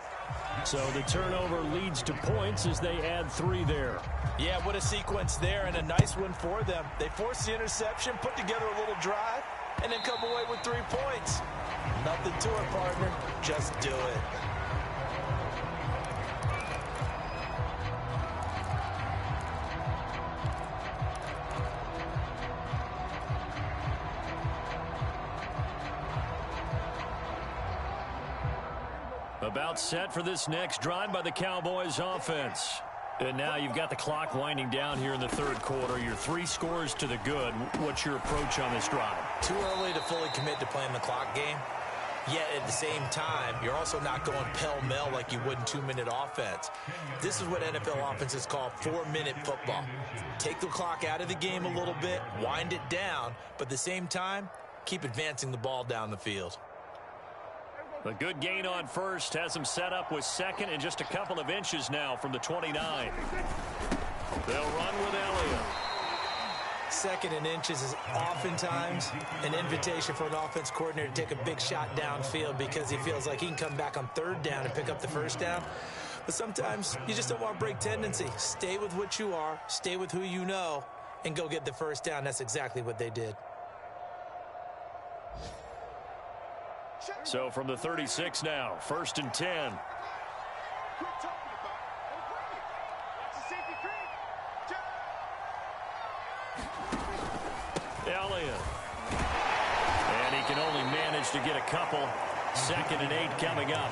So the turnover leads to points as they add 3 there. Yeah, what a sequence there, and a nice one for them. They force the interception, put together a little drive, and then come away with 3 points. Nothing to it, partner. Just do it. About set for this next drive by the Cowboys offense. And now you've got the clock winding down here in the 3rd quarter. You're 3 scores to the good. What's your approach on this drive? Too early to fully commit to playing the clock game. Yet at the same time, you're also not going pell-mell like you would in 2-minute offense. This is what NFL offenses call 4-minute football. Take the clock out of the game a little bit, wind it down, but at the same time, keep advancing the ball down the field. A good gain on first has him set up with second and just a couple of inches now from the 29. They'll run with Elliott. Second and inches is oftentimes an invitation for an offense coordinator to take a big shot downfield because he feels like he can come back on 3rd down and pick up the 1st down. But sometimes you just don't want to break tendency. Stay with what you are, stay with who you know, and go get the 1st down. That's exactly what they did. So from the 36 now, 1st and 10. Elliott. And he can only manage to get a couple. 2nd and 8 coming up.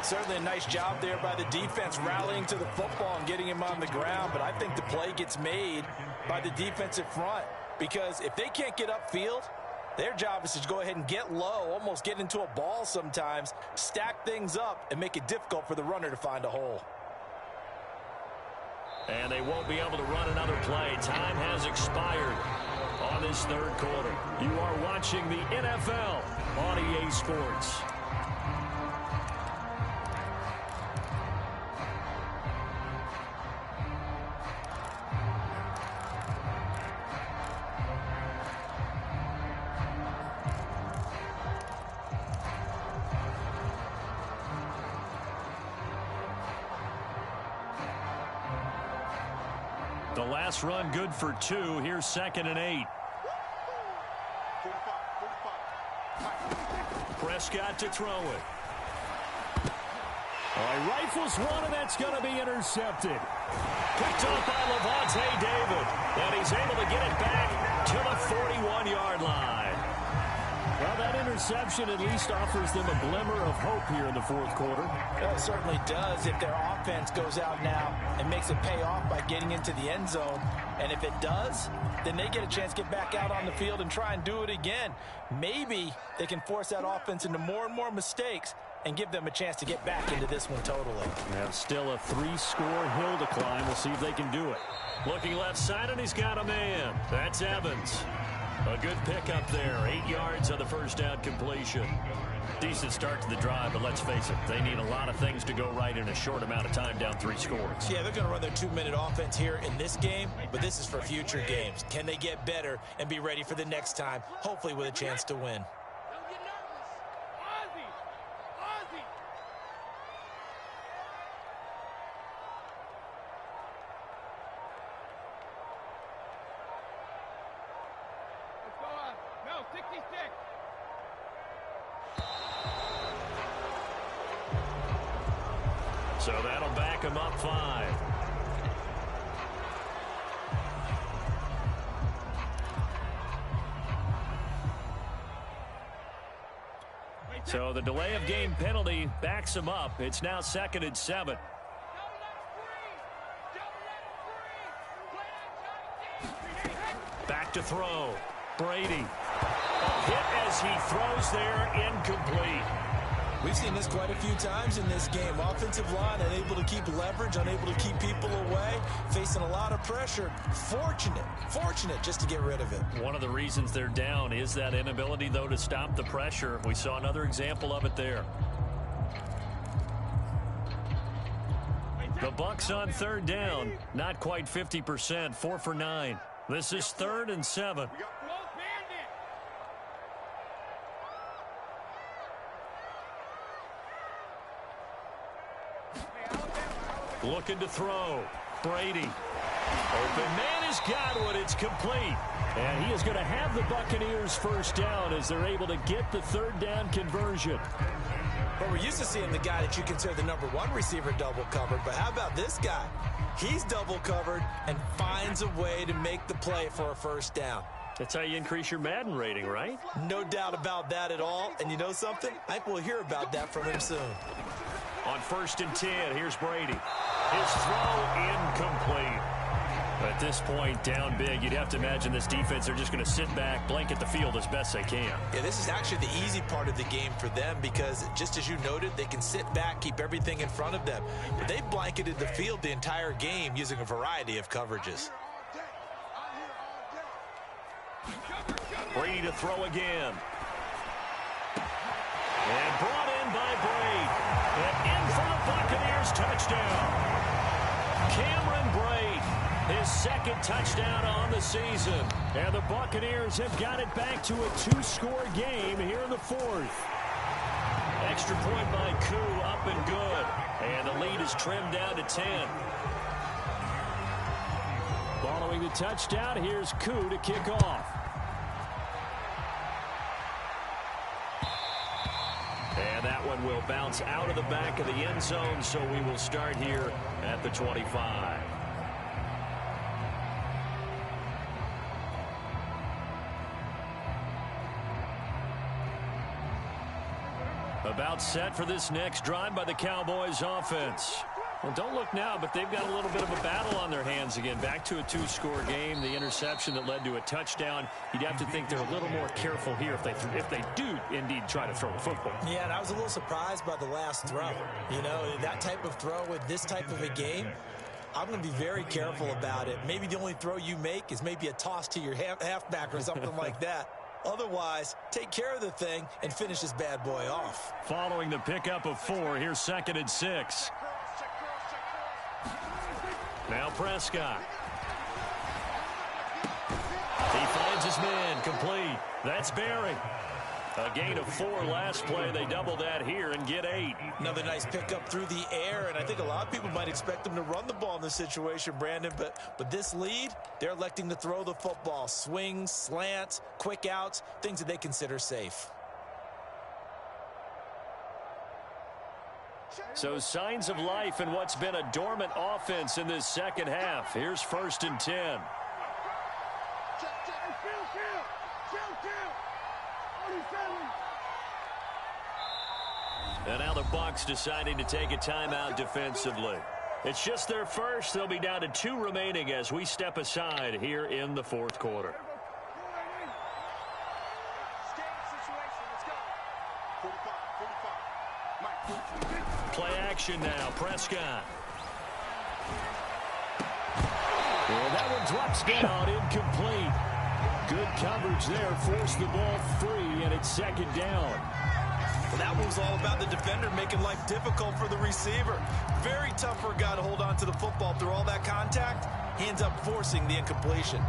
Certainly a nice job there by the defense rallying to the football and getting him on the ground, but I think the play gets made by the defensive front because if they can't get upfield, their job is to go ahead and get low, almost get into a ball sometimes, stack things up, and make it difficult for the runner to find a hole. And they won't be able to run another play. Time has expired on this 3rd quarter. You are watching the NFL on EA Sports. The last run good for 2. Here's 2nd and 8. Prescott to throw it. He rifles one, and that's going to be intercepted. Picked up by Levante David. And he's able to get it back to the 41-yard line. Well, that interception at least offers them a glimmer of hope here in the 4th quarter. Well, it certainly does if their offense goes out now and makes it pay off by getting into the end zone. And if it does, then they get a chance to get back out on the field and try and do it again. Maybe they can force that offense into more and more mistakes and give them a chance to get back into this one totally. Now still a 3-score hill to climb. We'll see if they can do it. Looking left side, and he's got a man. That's Evans. A good pickup there. 8 yards on the first down completion. Decent start to the drive, but let's face it, they need a lot of things to go right in a short amount of time, down 3 scores. Yeah, they're going to run their 2-minute offense here in this game, but this is for future games. Can they get better and be ready for the next time, hopefully with a chance to win? Don't get nervous. Ozzy. Ozzy. Let's go up. No, 66. So that'll back him up 5. So the delay of game penalty backs him up. It's now 2nd and 7. Back to throw. Brady. A hit as he throws there, incomplete. We've seen this quite a few times in this game. Offensive line unable to keep leverage, unable to keep people away, facing a lot of pressure. Fortunate just to get rid of it. One of the reasons they're down is that inability, though, to stop the pressure. We saw another example of it there. The Bucs on 3rd down. Not quite 50%. 4 for 9. This is 3rd and 7. Looking to throw. Brady. Open man has got one. It's complete. And he is going to have the Buccaneers first down as they're able to get the 3rd down conversion. But we're used to seeing the guy that you consider the #1 receiver double covered. But how about this guy? He's double covered and finds a way to make the play for a first down. That's how you increase your Madden rating, right? No doubt about that at all. And you know something? I think we'll hear about that from him soon. On 1st and 10, here's Brady. His throw incomplete. At this point, down big, you'd have to imagine this defense, they're just going to sit back, blanket the field as best they can. Yeah, this is actually the easy part of the game for them because, just as you noted, they can sit back, keep everything in front of them. But they blanketed the field the entire game using a variety of coverages. Brady to throw again. And brought in by Brady. And in for the Buccaneers, touchdown. Cameron Brate, his 2nd touchdown on the season. And the Buccaneers have got it back to a 2-score game here in the 4th. Extra point by Koo, up and good. And the lead is trimmed down to 10. Following the touchdown, here's Koo to kick off. And that one will bounce out of the back of the end zone, so we will start here at the 25. About set for this next drive by the Cowboys offense. Well, don't look now, but they've got a little bit of a battle on their hands again. Back to a 2-score game. The interception that led to a touchdown. You'd have to think they're a little more careful here if they do indeed try to throw the football. Yeah, and I was a little surprised by the last throw. You know, that type of throw with this type of a game, I'm going to be very careful about it. Maybe the only throw you make is maybe a toss to your halfback or something like that. Otherwise, take care of the thing and finish this bad boy off. Following the pickup of 4, here's 2nd and 6. Now Prescott. He finds his man, complete. That's Barry. A gain of 4 last play. They double that here and get 8. Another nice pickup through the air, and I think a lot of people might expect them to run the ball in this situation, Brandon, but this lead, they're electing to throw the football. Swings, slants, quick outs, things that they consider safe. So signs of life in what's been a dormant offense in this second half. Here's 1st and 10. And now the Bucs deciding to take a timeout defensively. It's just their first. They'll be down to 2 remaining as we step aside here in the 4th quarter. Play action now. Prescott. Well, that one drops down, incomplete. Good coverage there. Forced the ball free, and it's second down. Well, that was all about the defender making life difficult for the receiver. Very tough for a guy to hold on to the football through all that contact. He ends up forcing the incompletion.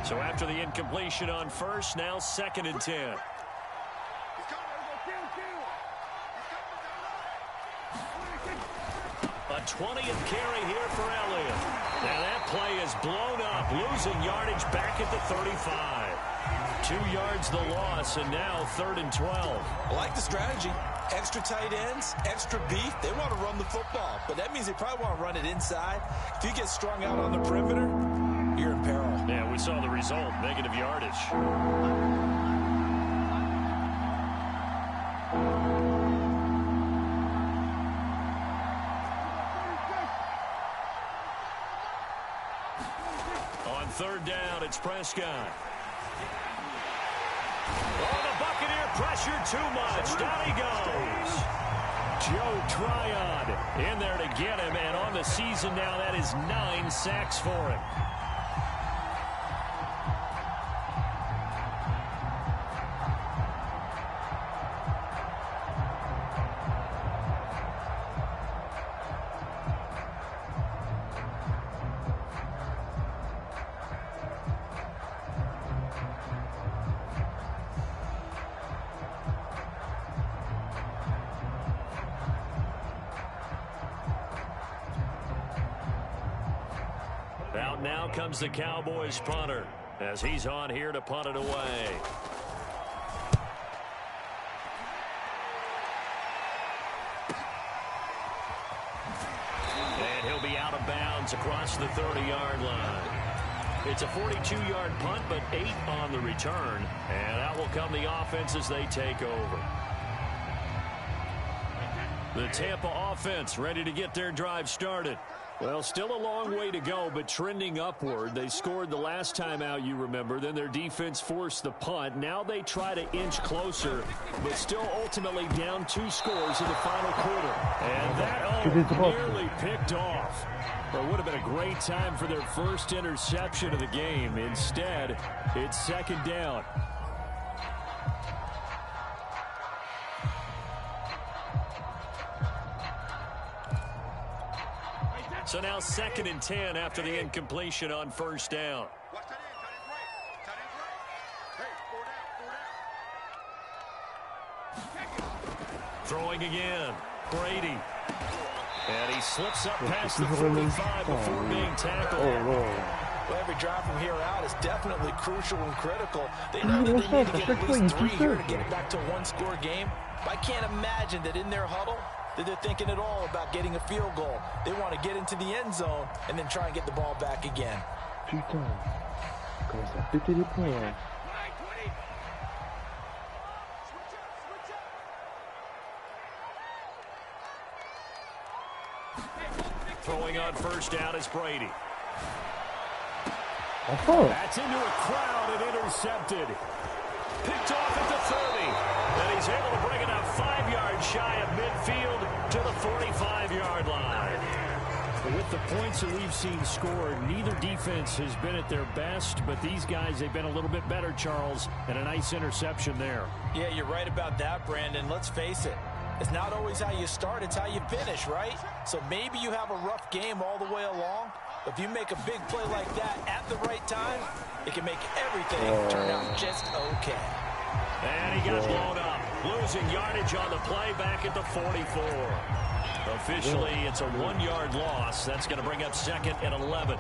So after the incompletion on first, now 2nd and 10. A 20th carry here for Elliott. Now that play is blown up, losing yardage back at the 35. 2 yards the loss, and now 3rd and 12. I like the strategy. Extra tight ends, extra beef. They want to run the football, but that means they probably want to run it inside. If you get strung out on the perimeter, you're in peril. Yeah, we saw the result, negative yardage. On 3rd down, it's Prescott. Oh, the Buccaneer pressure too much. Down he goes. Joe Tryon in there to get him, and on the season now, that is 9 sacks for him. Out now comes the Cowboys punter as he's on here to punt it away. And he'll be out of bounds across the 30-yard line. It's a 42-yard punt, but 8 on the return. And that will come the offense as they take over. The Tampa offense ready to get their drive started. Well, still a long way to go, but trending upward. They scored the last time out, you remember. Then their defense forced the punt. Now they try to inch closer, but still ultimately down 2 scores in the final quarter. And that nearly picked off. Well, it would have been a great time for their first interception of the game. Instead, it's 2nd down. So now 2nd and 10 after the incompletion on 1st down. Watch that end. Tight end's right. Hey, 4 down. Throwing again. Brady. And he slips up past the 45 before being tackled. Well, every drive from here out is definitely crucial and critical. They know that they need to get at least 3 here to get it back to a 1-score game. But I can't imagine that in their huddle that they're thinking at all about getting a field goal. They want to get into the end zone and then try and get the ball back again. Putain, commence à péter les plombs là. Throwing on 1st down is Brady. Enfin. That's into a crowd and intercepted. Picked off at the 30. And he's able to bring it up 5 yards shy of midfield to the 45-yard line. With the points that we've seen scored, neither defense has been at their best, but these guys, they've been a little bit better, Charles, and a nice interception there. Yeah, you're right about that, Brandon. Let's face it. It's not always how you start, it's how you finish, right? So maybe you have a rough game all the way along, but if you make a big play like that at the right time, it can make everything turn out just okay. And he got blown up, losing yardage on the play back at the 44. Officially, it's a 1-yard loss. That's going to bring up 2nd and 11.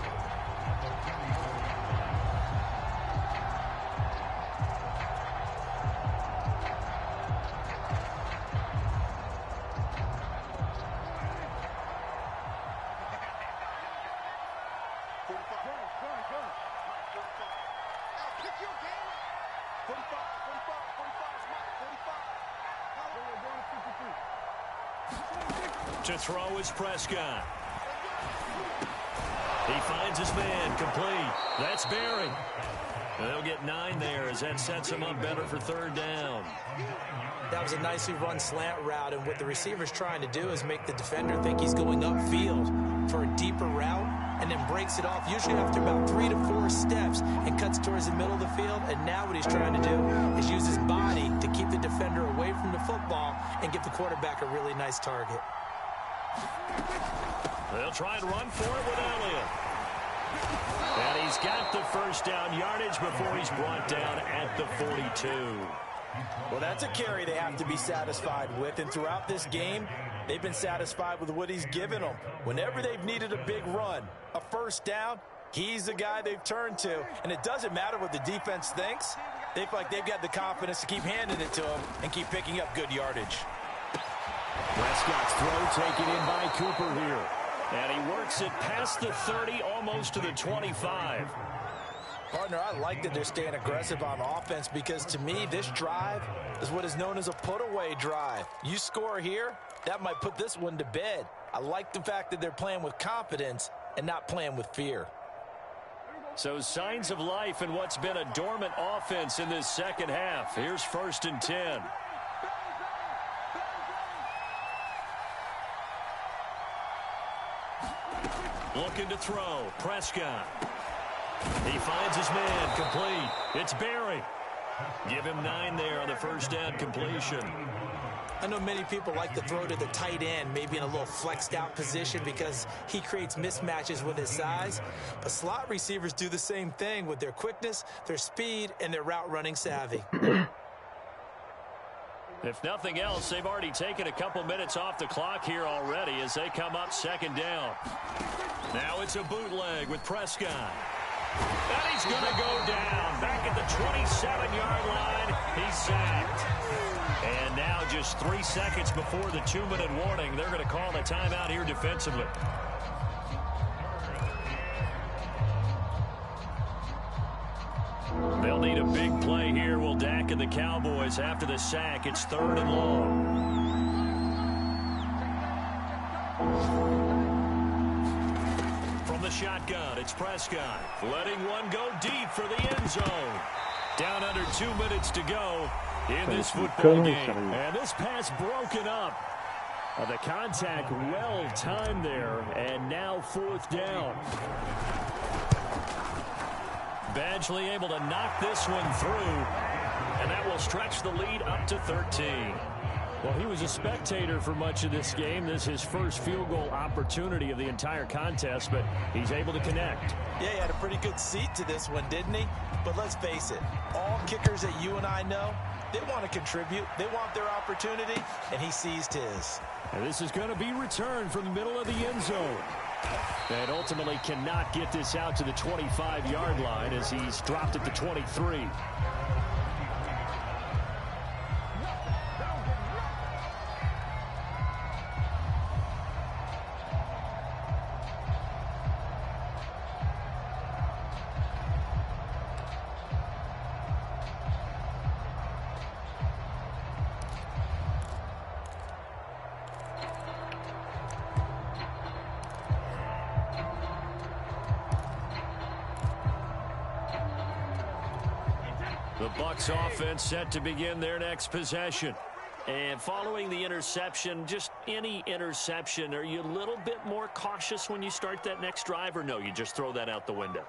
To throw is Prescott. He finds his man, complete. That's Barry. They'll get 9 there as that sets him up better for third down. That was a nicely run slant route, and what the receiver's trying to do is make the defender think he's going upfield for a deeper route, and then breaks it off, usually after about 3 to 4 steps, and cuts towards the middle of the field. And now what he's trying to do is use his body to keep the defender away from the football and give the quarterback a really nice target. They'll try and run for it with Elliott. And he's got the first down yardage before he's brought down at the 42. Well, that's a carry they have to be satisfied with, and throughout this game, they've been satisfied with what he's given them. Whenever they've needed a big run, a first down, he's the guy they've turned to. And it doesn't matter what the defense thinks. They feel like they've got the confidence to keep handing it to him and keep picking up good yardage. Prescott's throw taken in by Cooper here. And he works it past the 30, almost to the 25. Partner, I like that they're staying aggressive on offense, because to me, this drive is what is known as a put-away drive. You score here, that might put this one to bed. I like the fact that they're playing with confidence and not playing with fear. So signs of life in what's been a dormant offense in this second half. Here's 1st and 10. Looking to throw. Prescott. He finds his man, complete. It's Barry. Give him 9 there on the first down completion. I know many people like to throw to the tight end, maybe in a little flexed out position, because he creates mismatches with his size. But slot receivers do the same thing with their quickness, their speed, and their route running savvy. If nothing else, they've already taken a couple minutes off the clock here already as they come up 2nd down. Now it's a bootleg with Prescott. And he's going to go down. Back at the 27-yard line, he's sacked. And now just 3 seconds before the 2-minute warning, they're going to call a timeout here defensively. They'll need a big play here. Will Dak and the Cowboys after the sack. It's 3rd and long. From the shotgun, it's Prescott. Letting one go deep for the end zone. Down under 2 minutes to go in this football game. And this pass broken up. The contact well timed there. And now 4th down. Badgley able to knock this one through, and that will stretch the lead up to 13. Well, he was a spectator for much of this game. This is his first field goal opportunity of the entire contest, but he's able to connect. Yeah, he had a pretty good seat to this one, didn't he? But let's face it, all kickers that you and I know, they want to contribute. They want their opportunity, and he seized his. And this is going to be returned from the middle of the end zone. And ultimately cannot get this out to the 25-yard line as he's dropped at the 23. The Bucs offense set to begin their next possession. And following the interception, just any interception, are you a little bit more cautious when you start that next drive, or no, you just throw that out the window?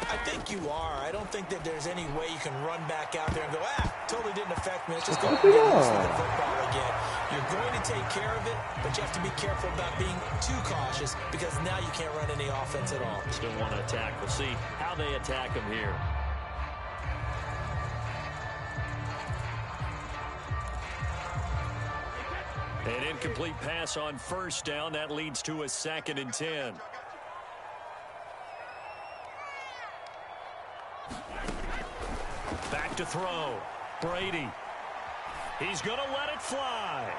I think you are. I don't think that there's any way you can run back out there and go, totally didn't affect me. Let's just go ahead and get used to the football again. You're going to take care of it, but you have to be careful about being too cautious, because now you can't run any offense at all. Still want to attack. We'll see how they attack him here. An incomplete pass on 1st down. That leads to a 2nd and 10. Back to throw. Brady. He's going to let it fly.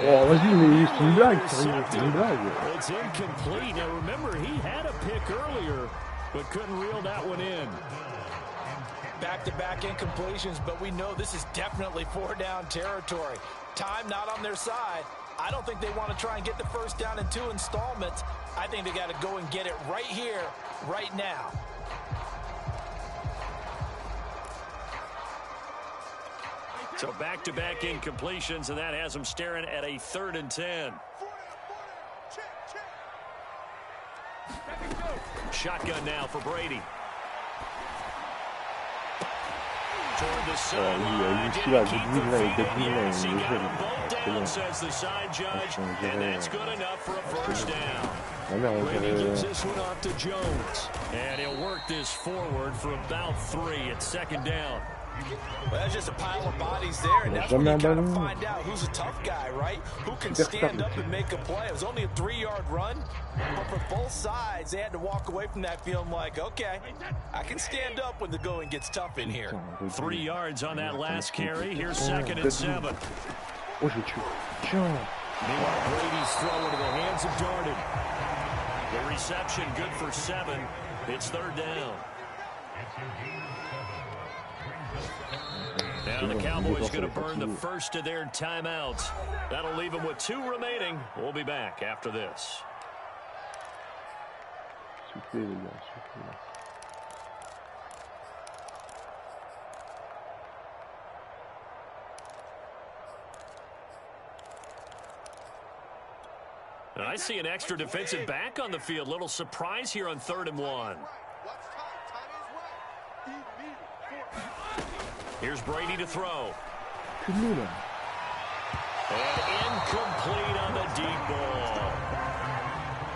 Oh, vas-y, mais c'est une blague, c'est une blague. It's incomplete. Now remember, he had a pick earlier, but couldn't reel that one in. Back-to-back incompletions, but we know this is definitely 4-down territory. Time not on their side. I don't think they want to try and get the first down in 2 installments. I think they got to go and get it right here, right now. So back-to-back incompletions, and that has them staring at a 3rd and 10. Shotgun now for Brady. Toward the sideline. He got them both down, says the side judge, and that's good enough for a first down. Brady gives this one off to Jones, and he'll work this forward for about 3 at 2nd down. Well, that's just a pile of bodies there, and that's when you kind of find out who's a tough guy, right? Who can stand up and make a play. It was only a 3-yard run, but for both sides, they had to walk away from that feeling like, okay, I can stand up when the going gets tough in here. 3 yards on that last carry. Here's 2nd and 7. Oh, je tue. Meanwhile, Brady's throw into the hands of Darden. The reception good for 7. It's 3rd down. Now the Cowboys going to burn the first of their timeouts. That'll leave them with 2 remaining. We'll be back after this. And I see an extra defensive back on the field. Little surprise here on 3rd and 1. Here's Brady to throw. And incomplete on the deep ball.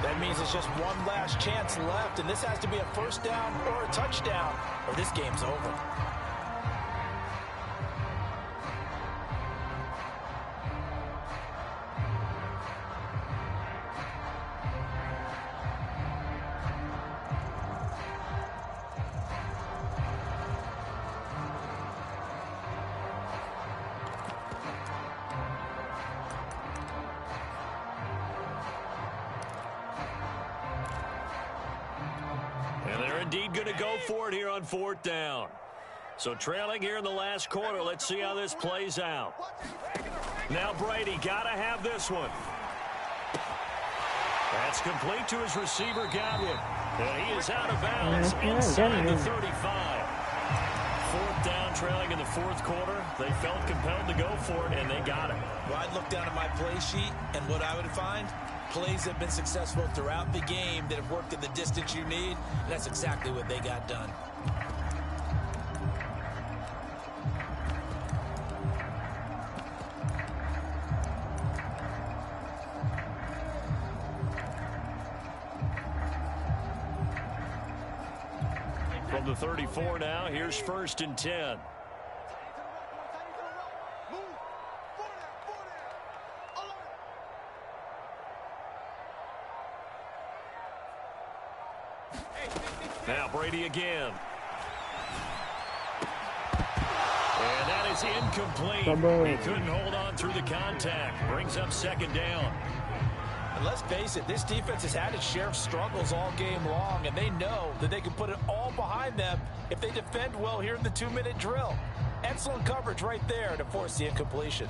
That means it's just one last chance left, and this has to be a first down or a touchdown, or this game's over. Indeed going to go for it here on 4th down. So trailing here in the last quarter. Let's see how this plays out. Now Brady got to have this one. That's complete to his receiver, Godwin. And he is out of bounds inside the 35. 4th down, trailing in the 4th quarter. They felt compelled to go for it, and they got it. Well, I'd look down at my play sheet, and what I would find, plays have been successful throughout the game that have worked in the distance you need, and that's exactly what they got done. From the 34 now, here's 1st and 10. Now Brady again. And that is incomplete. He couldn't hold on through the contact. Brings up 2nd down. And let's face it, this defense has had its share of struggles all game long, and they know that they can put it all behind them if they defend well here in the 2-minute drill. Excellent coverage right there to force the incompletion.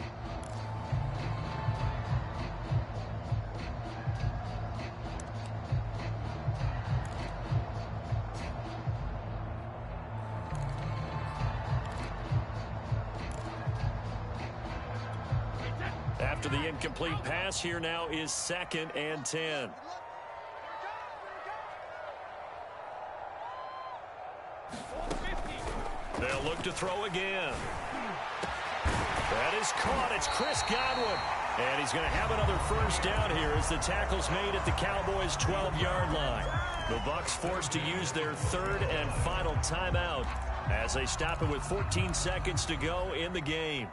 After the incomplete pass, here now is 2nd and 10. They'll look to throw again. That is caught. It's Chris Godwin. And he's going to have another first down here as the tackle's made at the Cowboys' 12-yard line. The Bucs forced to use their 3rd and final timeout as they stop it with 14 seconds to go in the game.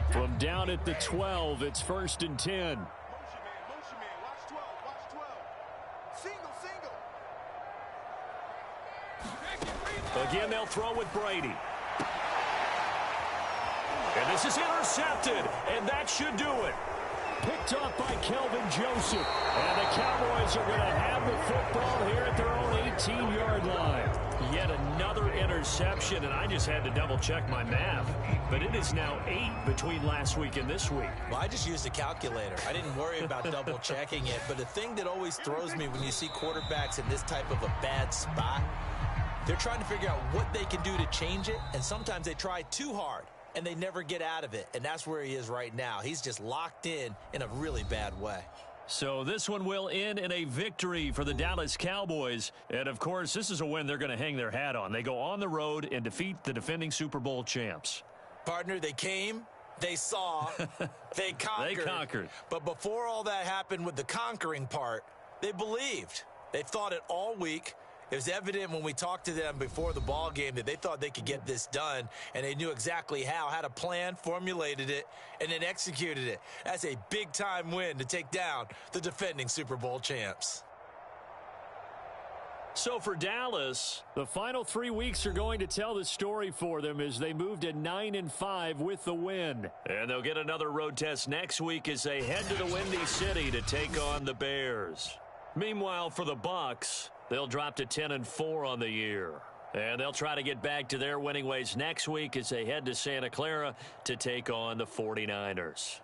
From down at the 12, it's 1st and 10. Motion man, watch 12, watch 12. Single. Again, they'll throw with Brady. And this is intercepted, and that should do it. Picked off by Kelvin Joseph. And the Cowboys are going to have the football here at their own 18-yard line. Yet another interception, and I just had to double-check my math. But it is now 8 between last week and this week. Well, I just used a calculator. I didn't worry about double-checking it. But the thing that always throws me when you see quarterbacks in this type of a bad spot, they're trying to figure out what they can do to change it, and sometimes they try too hard, and they never get out of it. And that's where he is right now. He's just locked in a really bad way. So this one will end in a victory for the Dallas Cowboys. And, of course, this is a win they're going to hang their hat on. They go on the road and defeat the defending Super Bowl champs. Partner, they came, they saw, they conquered. They conquered. But before all that happened with the conquering part, they believed. They thought it all week. It was evident when we talked to them before the ball game that they thought they could get this done, and they knew exactly how, had a plan, formulated it, and then executed it. That's a big-time win to take down the defending Super Bowl champs. So for Dallas, the final 3 weeks are going to tell the story for them as they move to 9-5 with the win. And they'll get another road test next week as they head to the Windy City to take on the Bears. Meanwhile, for the Bucs, they'll drop to 10-4 on the year. And they'll try to get back to their winning ways next week as they head to Santa Clara to take on the 49ers.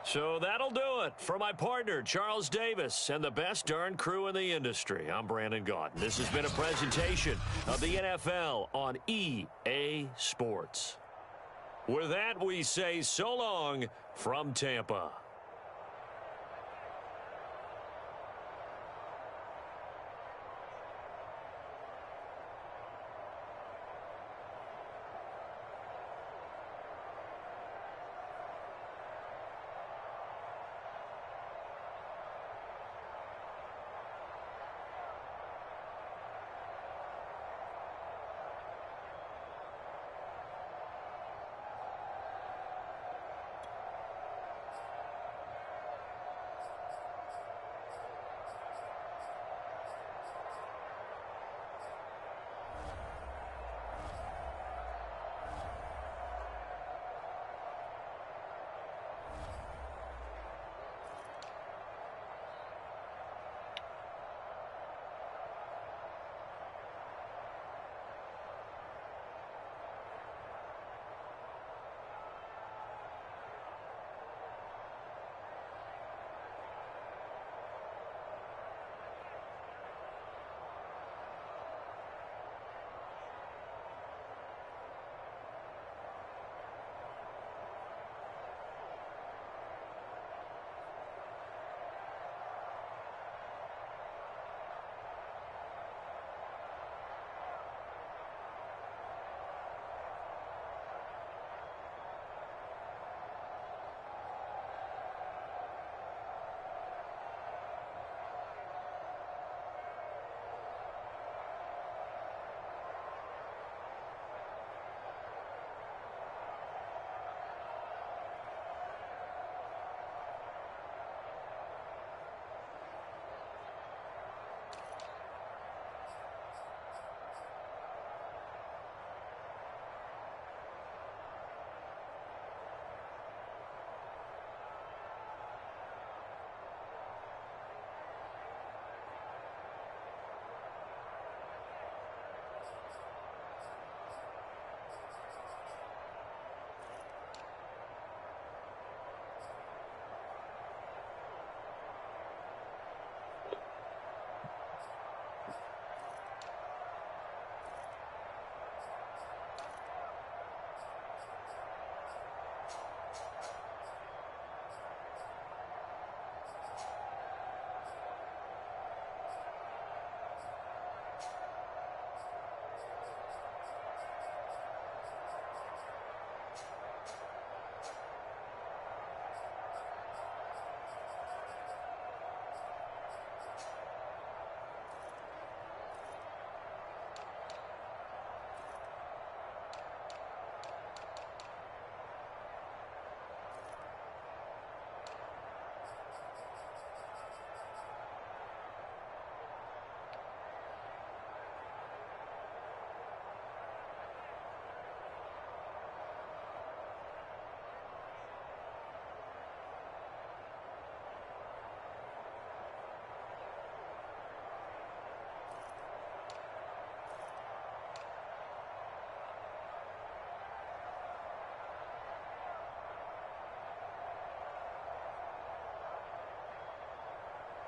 So that'll do it for my partner, Charles Davis, and the best darn crew in the industry. I'm Brandon Gaudin. This has been a presentation of the NFL on EA Sports. With that, we say so long from Tampa.